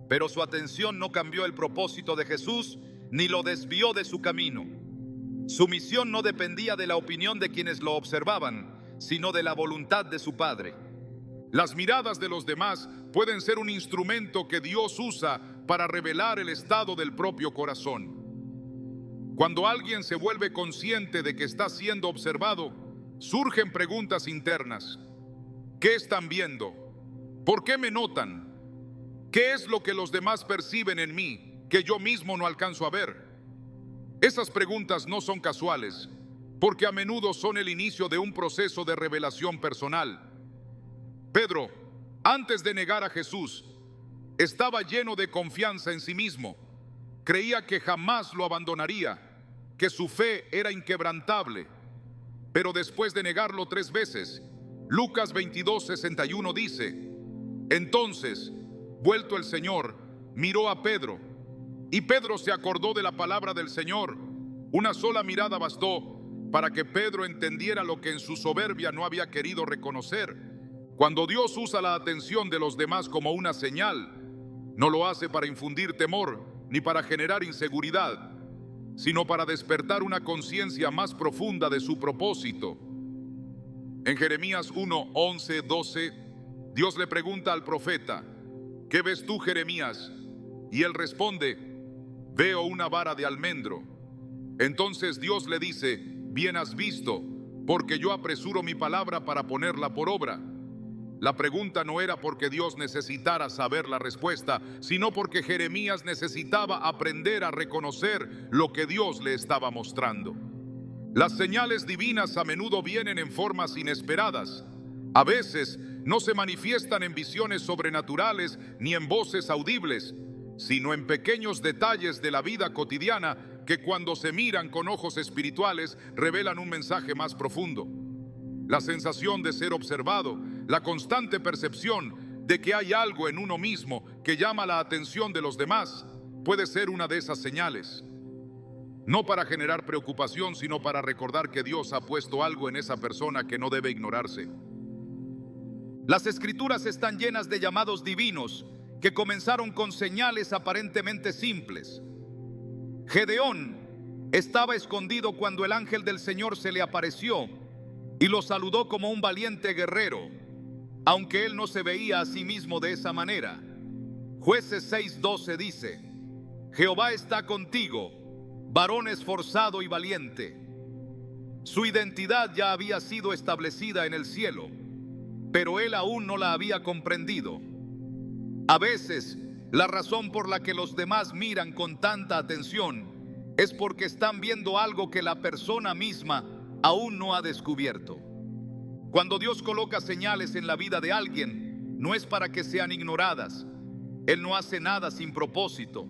Pero su atención no cambió el propósito de Jesús, ni lo desvió de su camino. Su misión no dependía de la opinión de quienes lo observaban, sino de la voluntad de su Padre. Las miradas de los demás pueden ser un instrumento que Dios usa para revelar el estado del propio corazón. Cuando alguien se vuelve consciente de que está siendo observado, surgen preguntas internas. ¿Qué están viendo? ¿Por qué me notan? ¿Qué es lo que los demás perciben en mí? que yo mismo no alcanzo a ver? Esas preguntas no son casuales, porque a menudo son el inicio de un proceso de revelación personal. Pedro, antes de negar a Jesús, estaba lleno de confianza en sí mismo. Creía que jamás lo abandonaría, que su fe era inquebrantable. Pero después de negarlo 3 veces, Lucas 22:61 dice: entonces, vuelto el Señor, miró a Pedro, y Pedro se acordó de la palabra del Señor. Una sola mirada bastó para que Pedro entendiera lo que en su soberbia no había querido reconocer. Cuando Dios usa la atención de los demás como una señal, no lo hace para infundir temor ni para generar inseguridad, sino para despertar una conciencia más profunda de su propósito. En Jeremías 1:11-12, Dios le pregunta al profeta: ¿qué ves tú, Jeremías? Y él responde: veo una vara de almendro. Entonces Dios le dice: bien has visto, porque yo apresuro mi palabra para ponerla por obra. La pregunta no era porque Dios necesitara saber la respuesta, sino porque Jeremías necesitaba aprender a reconocer lo que Dios le estaba mostrando. Las señales divinas a menudo vienen en formas inesperadas. A veces no se manifiestan en visiones sobrenaturales ni en voces audibles, sino en pequeños detalles de la vida cotidiana que, cuando se miran con ojos espirituales, revelan un mensaje más profundo. La sensación de ser observado, la constante percepción de que hay algo en uno mismo que llama la atención de los demás, puede ser una de esas señales. No para generar preocupación, sino para recordar que Dios ha puesto algo en esa persona que no debe ignorarse. Las Escrituras están llenas de llamados divinos que comenzaron con señales aparentemente simples. Gedeón estaba escondido cuando el ángel del Señor se le apareció y lo saludó como un valiente guerrero, aunque él no se veía a sí mismo de esa manera. Jueces 6:12 dice: Jehová está contigo, varón esforzado y valiente. Su identidad ya había sido establecida en el cielo, pero él aún no la había comprendido. A veces, la razón por la que los demás miran con tanta atención es porque están viendo algo que la persona misma aún no ha descubierto. Cuando Dios coloca señales en la vida de alguien, no es para que sean ignoradas. Él no hace nada sin propósito.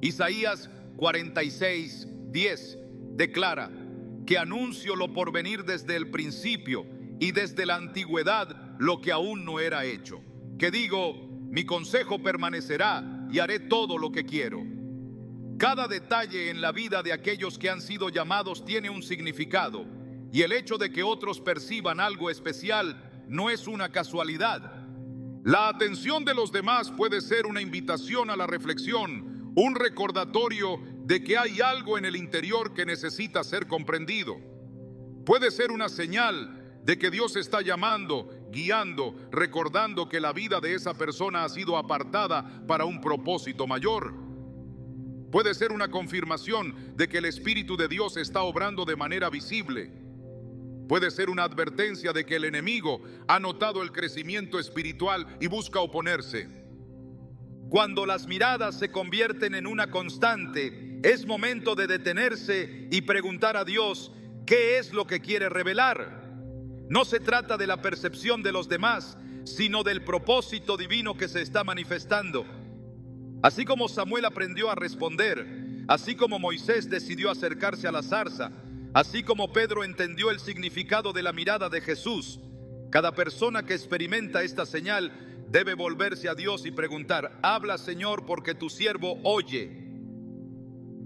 Isaías 46:10 declara que anuncio lo por venir desde el principio y desde la antigüedad lo que aún no era hecho. Que digo, mi consejo permanecerá y haré todo lo que quiero. Cada detalle en la vida de aquellos que han sido llamados tiene un significado, y el hecho de que otros perciban algo especial no es una casualidad. La atención de los demás puede ser una invitación a la reflexión, un recordatorio de que hay algo en el interior que necesita ser comprendido. Puede ser una señal de que Dios está llamando, guiando, recordando que la vida de esa persona ha sido apartada para un propósito mayor. Puede ser una confirmación de que el Espíritu de Dios está obrando de manera visible. Puede ser una advertencia de que el enemigo ha notado el crecimiento espiritual y busca oponerse. Cuando las miradas se convierten en una constante, es momento de detenerse y preguntar a Dios qué es lo que quiere revelar. No se trata de la percepción de los demás, sino del propósito divino que se está manifestando. Así como Samuel aprendió a responder, así como Moisés decidió acercarse a la zarza, así como Pedro entendió el significado de la mirada de Jesús, cada persona que experimenta esta señal debe volverse a Dios y preguntar: habla, Señor, porque tu siervo oye.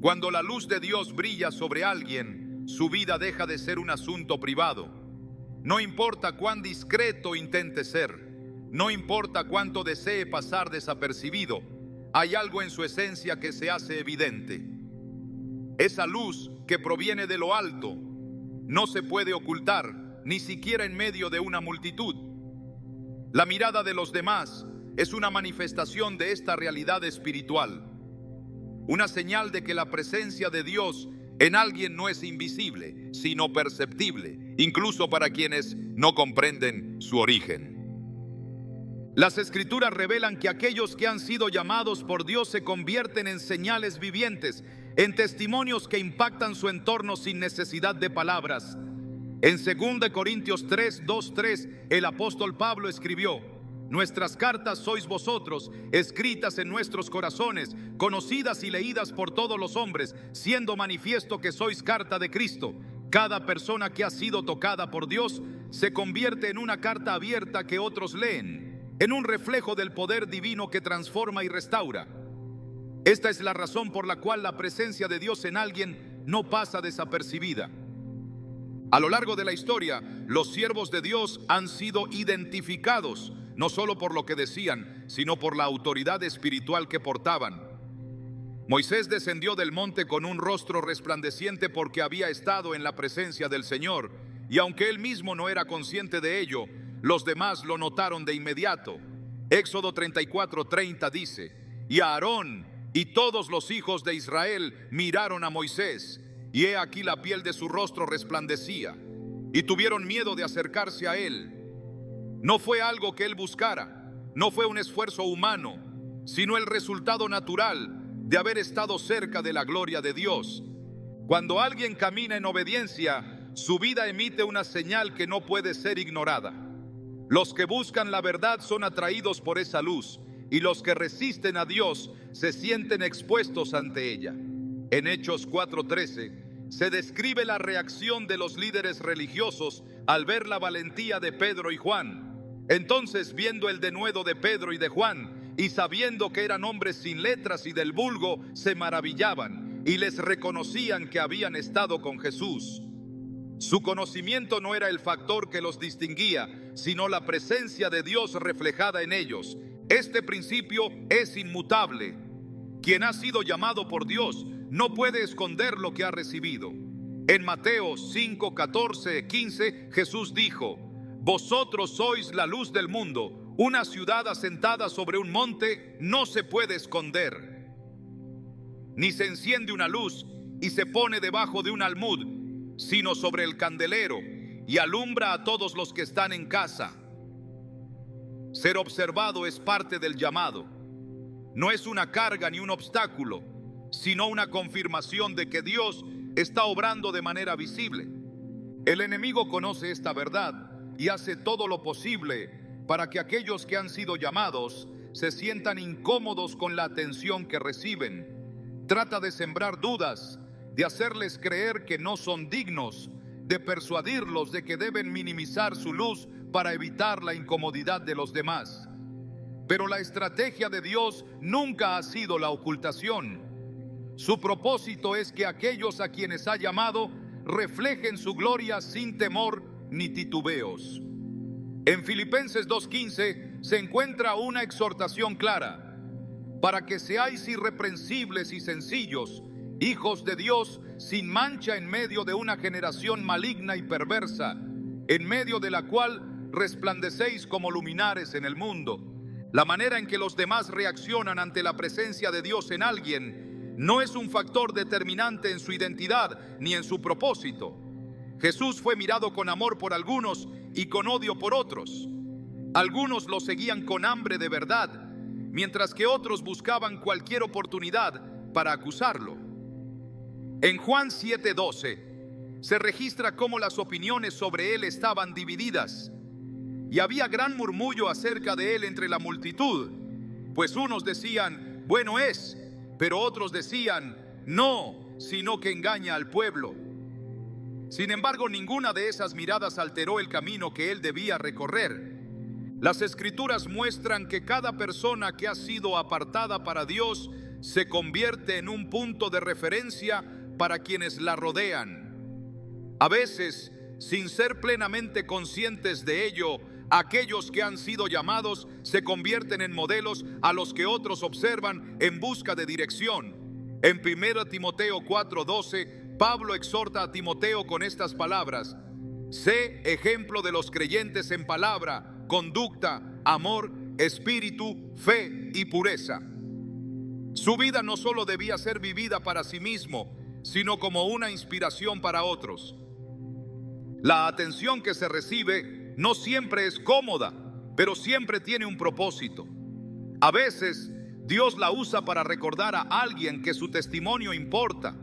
Cuando la luz de Dios brilla sobre alguien, su vida deja de ser un asunto privado. No importa cuán discreto intente ser, no importa cuánto desee pasar desapercibido, hay algo en su esencia que se hace evidente. Esa luz que proviene de lo alto no se puede ocultar, ni siquiera en medio de una multitud. La mirada de los demás es una manifestación de esta realidad espiritual, una señal de que la presencia de Dios en alguien no es invisible, sino perceptible, incluso para quienes no comprenden su origen. Las Escrituras revelan que aquellos que han sido llamados por Dios se convierten en señales vivientes, en testimonios que impactan su entorno sin necesidad de palabras. En 2 Corintios 3, 2, 3, el apóstol Pablo escribió: nuestras cartas sois vosotros, escritas en nuestros corazones, conocidas y leídas por todos los hombres, siendo manifiesto que sois carta de Cristo. Cada persona que ha sido tocada por Dios se convierte en una carta abierta que otros leen, en un reflejo del poder divino que transforma y restaura. Esta es la razón por la cual la presencia de Dios en alguien no pasa desapercibida. A lo largo de la historia, los siervos de Dios han sido identificados, no solo por lo que decían, sino por la autoridad espiritual que portaban. Moisés descendió del monte con un rostro resplandeciente porque había estado en la presencia del Señor, y aunque él mismo no era consciente de ello, los demás lo notaron de inmediato. Éxodo 34:30 dice: y Aarón y todos los hijos de Israel miraron a Moisés, y he aquí la piel de su rostro resplandecía, y tuvieron miedo de acercarse a él. No fue algo que él buscara, no fue un esfuerzo humano, sino el resultado natural de haber estado cerca de la gloria de Dios. Cuando alguien camina en obediencia, su vida emite una señal que no puede ser ignorada. Los que buscan la verdad son atraídos por esa luz, y los que resisten a Dios se sienten expuestos ante ella. En Hechos 4:13 se describe la reacción de los líderes religiosos al ver la valentía de Pedro y Juan. Entonces, viendo el denuedo de Pedro y de Juan, y sabiendo que eran hombres sin letras y del vulgo, se maravillaban y les reconocían que habían estado con Jesús. Su conocimiento no era el factor que los distinguía, sino la presencia de Dios reflejada en ellos. Este principio es inmutable. Quien ha sido llamado por Dios no puede esconder lo que ha recibido. En Mateo 5, 14, 15, Jesús dijo: vosotros sois la luz del mundo. Una ciudad asentada sobre un monte no se puede esconder. Ni se enciende una luz y se pone debajo de un almud, sino sobre el candelero, y alumbra a todos los que están en casa. Ser observado es parte del llamado. No es una carga ni un obstáculo, sino una confirmación de que Dios está obrando de manera visible. El enemigo conoce esta verdad y hace todo lo posible para que aquellos que han sido llamados se sientan incómodos con la atención que reciben. Trata de sembrar dudas, de hacerles creer que no son dignos, de persuadirlos de que deben minimizar su luz para evitar la incomodidad de los demás. Pero la estrategia de Dios nunca ha sido la ocultación. Su propósito es que aquellos a quienes ha llamado reflejen su gloria sin temor ni titubeos. En Filipenses 2:15 se encuentra una exhortación clara: para que seáis irreprensibles y sencillos, hijos de Dios, sin mancha en medio de una generación maligna y perversa, en medio de la cual resplandecéis como luminares en el mundo. La manera en que los demás reaccionan ante la presencia de Dios en alguien no es un factor determinante en su identidad ni en su propósito. Jesús fue mirado con amor por algunos y con odio por otros. Algunos lo seguían con hambre de verdad, mientras que otros buscaban cualquier oportunidad para acusarlo. En Juan 7:12 se registra cómo las opiniones sobre él estaban divididas, y había gran murmullo acerca de él entre la multitud, pues unos decían: bueno es, pero otros decían: no, sino que engaña al pueblo. Sin embargo, ninguna de esas miradas alteró el camino que él debía recorrer. Las Escrituras muestran que cada persona que ha sido apartada para Dios se convierte en un punto de referencia para quienes la rodean. A veces, sin ser plenamente conscientes de ello, aquellos que han sido llamados se convierten en modelos a los que otros observan en busca de dirección. En 1 Timoteo 4:12, Pablo exhorta a Timoteo con estas palabras: sé ejemplo de los creyentes en palabra, conducta, amor, espíritu, fe y pureza. Su vida no solo debía ser vivida para sí mismo, sino como una inspiración para otros. La atención que se recibe no siempre es cómoda, pero siempre tiene un propósito. A veces, Dios la usa para recordar a alguien que su testimonio importa,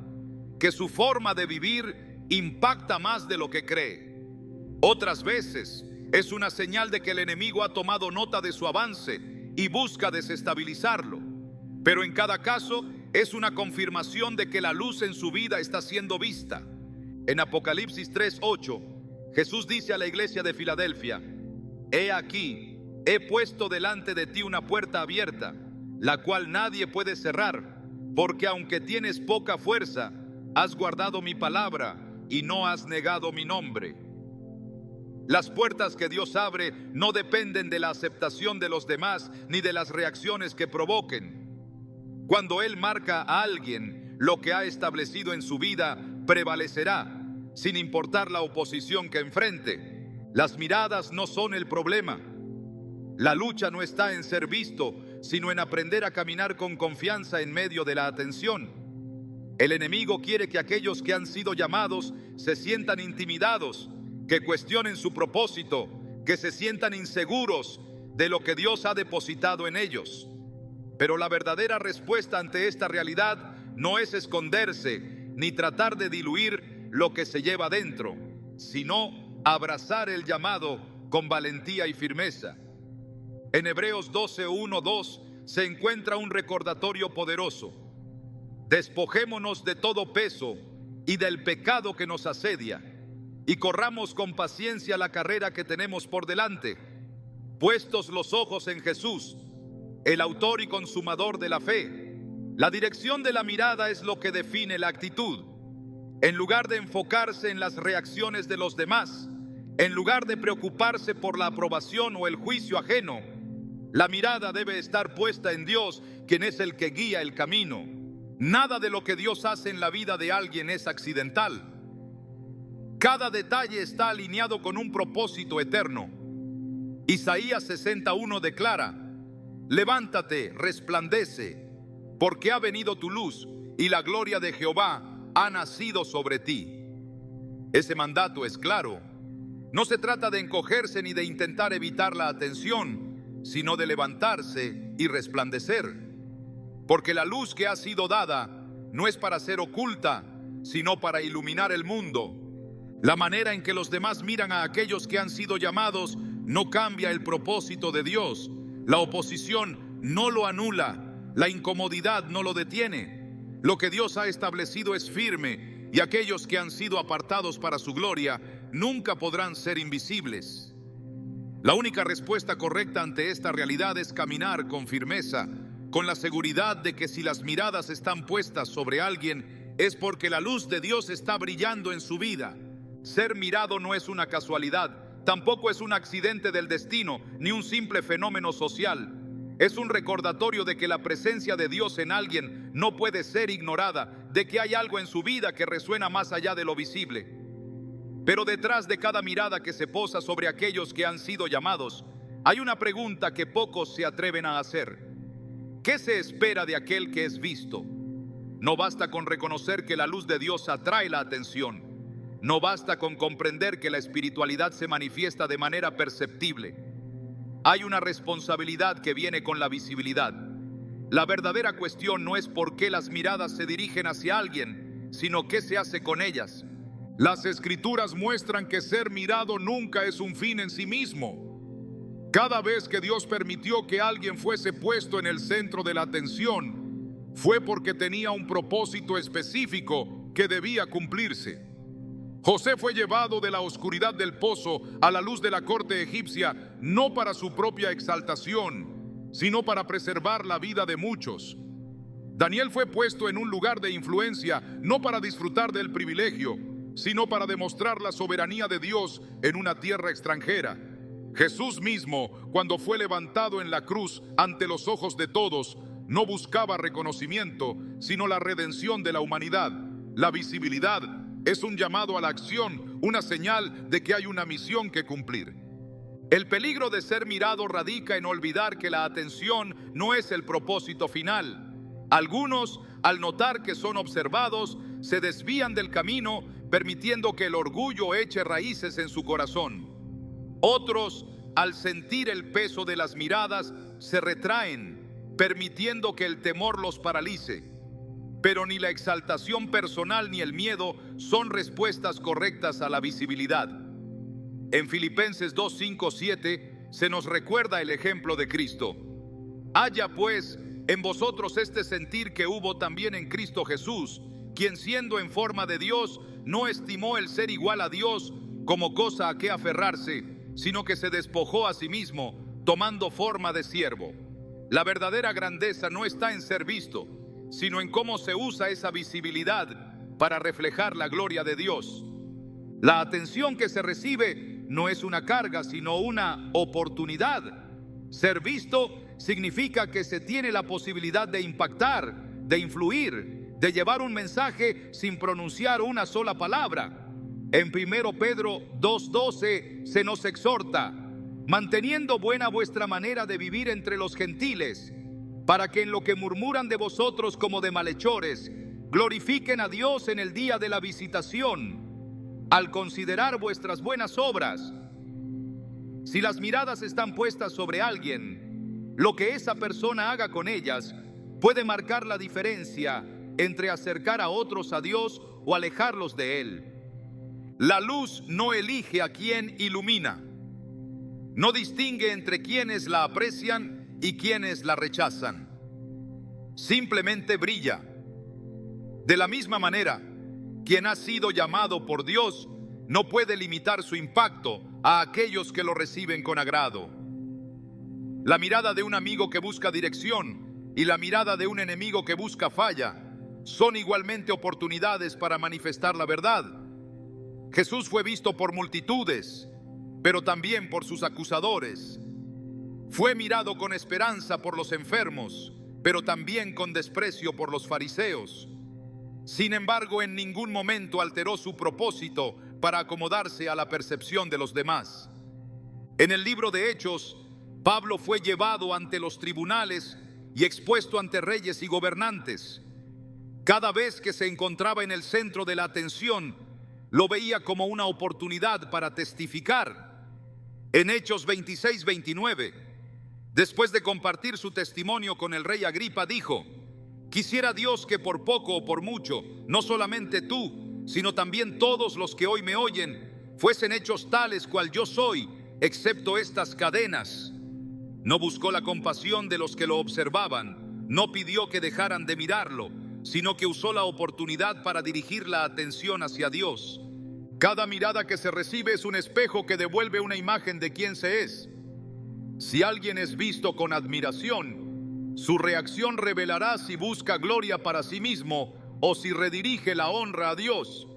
que su forma de vivir impacta más de lo que cree. Otras veces, es una señal de que el enemigo ha tomado nota de su avance y busca desestabilizarlo. Pero en cada caso, es una confirmación de que la luz en su vida está siendo vista. En Apocalipsis 3:8, Jesús dice a la iglesia de Filadelfia: He aquí, he puesto delante de ti una puerta abierta, la cual nadie puede cerrar, porque aunque tienes poca fuerza, has guardado mi palabra y no has negado mi nombre. Las puertas que Dios abre no dependen de la aceptación de los demás ni de las reacciones que provoquen. Cuando Él marca a alguien, lo que ha establecido en su vida prevalecerá, sin importar la oposición que enfrente. Las miradas no son el problema. La lucha no está en ser visto, sino en aprender a caminar con confianza en medio de la atención. El enemigo quiere que aquellos que han sido llamados se sientan intimidados, que cuestionen su propósito, que se sientan inseguros de lo que Dios ha depositado en ellos. Pero la verdadera respuesta ante esta realidad no es esconderse ni tratar de diluir lo que se lleva dentro, sino abrazar el llamado con valentía y firmeza. En Hebreos 12:1-2 se encuentra un recordatorio poderoso. Despojémonos de todo peso y del pecado que nos asedia, y corramos con paciencia la carrera que tenemos por delante, puestos los ojos en Jesús, el autor y consumador de la fe. La dirección de la mirada es lo que define la actitud. En lugar de enfocarse en las reacciones de los demás, en lugar de preocuparse por la aprobación o el juicio ajeno, la mirada debe estar puesta en Dios, quien es el que guía el camino. Nada de lo que Dios hace en la vida de alguien es accidental. Cada detalle está alineado con un propósito eterno. Isaías 60:1 declara: Levántate, resplandece, porque ha venido tu luz y la gloria de Jehová ha nacido sobre ti. Ese mandato es claro. No se trata de encogerse ni de intentar evitar la atención, sino de levantarse y resplandecer. Porque la luz que ha sido dada no es para ser oculta, sino para iluminar el mundo. La manera en que los demás miran a aquellos que han sido llamados no cambia el propósito de Dios. La oposición no lo anula, la incomodidad no lo detiene. Lo que Dios ha establecido es firme, y aquellos que han sido apartados para su gloria nunca podrán ser invisibles. La única respuesta correcta ante esta realidad es caminar con firmeza, con la seguridad de que si las miradas están puestas sobre alguien, es porque la luz de Dios está brillando en su vida. Ser mirado no es una casualidad, tampoco es un accidente del destino, ni un simple fenómeno social. Es un recordatorio de que la presencia de Dios en alguien no puede ser ignorada, de que hay algo en su vida que resuena más allá de lo visible. Pero detrás de cada mirada que se posa sobre aquellos que han sido llamados, hay una pregunta que pocos se atreven a hacer. ¿Qué se espera de aquel que es visto? No basta con reconocer que la luz de Dios atrae la atención. No basta con comprender que la espiritualidad se manifiesta de manera perceptible. Hay una responsabilidad que viene con la visibilidad. La verdadera cuestión no es por qué las miradas se dirigen hacia alguien, sino qué se hace con ellas. Las Escrituras muestran que ser mirado nunca es un fin en sí mismo. Cada vez que Dios permitió que alguien fuese puesto en el centro de la atención, fue porque tenía un propósito específico que debía cumplirse. José fue llevado de la oscuridad del pozo a la luz de la corte egipcia, no para su propia exaltación, sino para preservar la vida de muchos. Daniel fue puesto en un lugar de influencia, no para disfrutar del privilegio, sino para demostrar la soberanía de Dios en una tierra extranjera. Jesús mismo, cuando fue levantado en la cruz ante los ojos de todos, no buscaba reconocimiento, sino la redención de la humanidad. La visibilidad es un llamado a la acción, una señal de que hay una misión que cumplir. El peligro de ser mirado radica en olvidar que la atención no es el propósito final. Algunos, al notar que son observados, se desvían del camino, permitiendo que el orgullo eche raíces en su corazón. Otros al sentir el peso de las miradas, se retraen, permitiendo que el temor los paralice. Pero ni la exaltación personal ni el miedo son respuestas correctas a la visibilidad. En Filipenses 2, 5, 7 se nos recuerda el ejemplo de Cristo. Haya pues en vosotros este sentir que hubo también en Cristo Jesús, quien siendo en forma de Dios, no estimó el ser igual a Dios como cosa a que aferrarse, sino que se despojó a sí mismo, tomando forma de siervo. La verdadera grandeza no está en ser visto, sino en cómo se usa esa visibilidad para reflejar la gloria de Dios. La atención que se recibe no es una carga, sino una oportunidad. Ser visto significa que se tiene la posibilidad de impactar, de influir, de llevar un mensaje sin pronunciar una sola palabra. En 1 Pedro 2:12 se nos exhorta: manteniendo buena vuestra manera de vivir entre los gentiles, para que en lo que murmuran de vosotros como de malhechores, glorifiquen a Dios en el día de la visitación, al considerar vuestras buenas obras. Si las miradas están puestas sobre alguien, lo que esa persona haga con ellas puede marcar la diferencia entre acercar a otros a Dios o alejarlos de Él. La luz no elige a quien ilumina, no distingue entre quienes la aprecian y quienes la rechazan. Simplemente brilla. De la misma manera, quien ha sido llamado por Dios no puede limitar su impacto a aquellos que lo reciben con agrado. La mirada de un amigo que busca dirección y la mirada de un enemigo que busca falla son igualmente oportunidades para manifestar la verdad. Jesús fue visto por multitudes, pero también por sus acusadores. Fue mirado con esperanza por los enfermos, pero también con desprecio por los fariseos. Sin embargo, en ningún momento alteró su propósito para acomodarse a la percepción de los demás. En el libro de Hechos, Pablo fue llevado ante los tribunales y expuesto ante reyes y gobernantes. Cada vez que se encontraba en el centro de la atención, lo veía como una oportunidad para testificar. En Hechos 26-29, después de compartir su testimonio con el rey Agripa, dijo: quisiera Dios que por poco o por mucho, no solamente tú, sino también todos los que hoy me oyen, fuesen hechos tales cual yo soy, excepto estas cadenas. No buscó la compasión de los que lo observaban, no pidió que dejaran de mirarlo, sino que usó la oportunidad para dirigir la atención hacia Dios. Cada mirada que se recibe es un espejo que devuelve una imagen de quién se es. Si alguien es visto con admiración, su reacción revelará si busca gloria para sí mismo o si redirige la honra a Dios.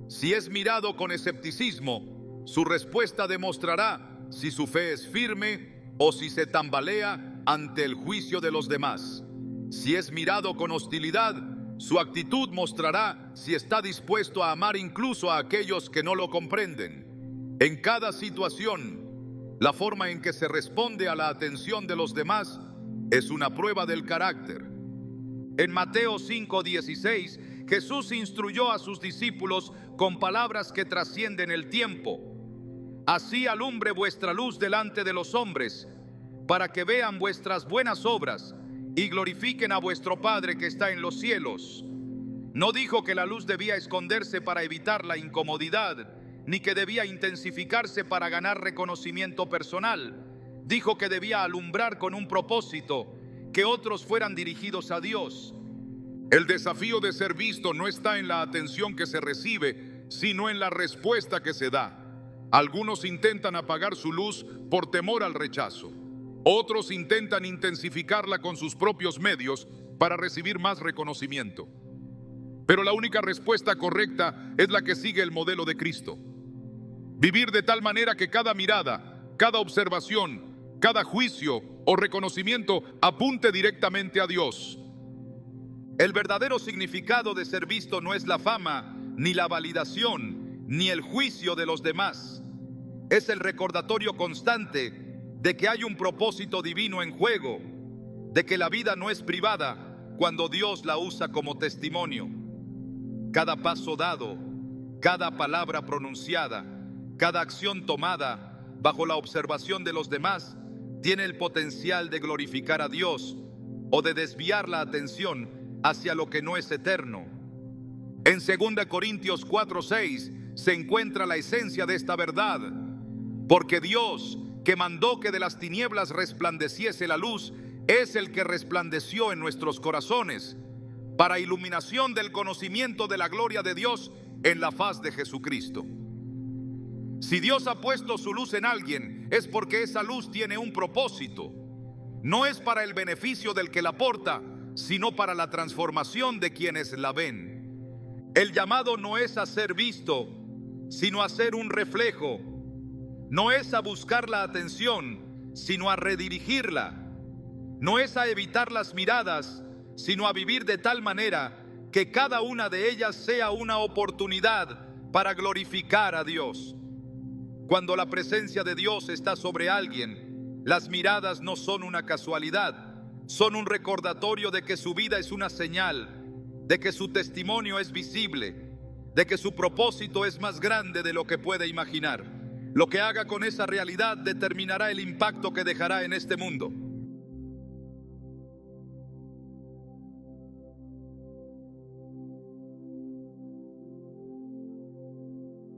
Si es mirado con escepticismo, su respuesta demostrará si su fe es firme o si se tambalea ante el juicio de los demás. Si es mirado con hostilidad, su actitud mostrará si está dispuesto a amar incluso a aquellos que no lo comprenden. En cada situación, la forma en que se responde a la atención de los demás es una prueba del carácter. En Mateo 5:16, Jesús instruyó a sus discípulos con palabras que trascienden el tiempo. Así alumbre vuestra luz delante de los hombres, para que vean vuestras buenas obras y glorifiquen a vuestro Padre que está en los cielos. No dijo que la luz debía esconderse para evitar la incomodidad, ni que debía intensificarse para ganar reconocimiento personal. Dijo que debía alumbrar con un propósito, que otros fueran dirigidos a Dios. El desafío de ser visto no está en la atención que se recibe, sino en la respuesta que se da. Algunos intentan apagar su luz por temor al rechazo. Otros intentan intensificarla con sus propios medios para recibir más reconocimiento. Pero la única respuesta correcta es la que sigue el modelo de Cristo. Vivir de tal manera que cada mirada, cada observación, cada juicio o reconocimiento apunte directamente a Dios. El verdadero significado de ser visto no es la fama, ni la validación, ni el juicio de los demás. Es el recordatorio constante de que hay un propósito divino en juego, de que la vida no es privada cuando Dios la usa como testimonio. Cada paso dado, cada palabra pronunciada, cada acción tomada bajo la observación de los demás tiene el potencial de glorificar a Dios o de desviar la atención hacia lo que no es eterno. En 2 Corintios 4:6 se encuentra la esencia de esta verdad. Porque Dios, que mandó que de las tinieblas resplandeciese la luz, es el que resplandeció en nuestros corazones, para iluminación del conocimiento de la gloria de Dios en la faz de Jesucristo. Si Dios ha puesto su luz en alguien, es porque esa luz tiene un propósito. No es para el beneficio del que la porta, sino para la transformación de quienes la ven. El llamado no es a ser visto, sino a ser un reflejo. No es a buscar la atención, sino a redirigirla. No es a evitar las miradas, sino a vivir de tal manera que cada una de ellas sea una oportunidad para glorificar a Dios. Cuando la presencia de Dios está sobre alguien, las miradas no son una casualidad, son un recordatorio de que su vida es una señal, de que su testimonio es visible, de que su propósito es más grande de lo que puede imaginar. Lo que haga con esa realidad determinará el impacto que dejará en este mundo.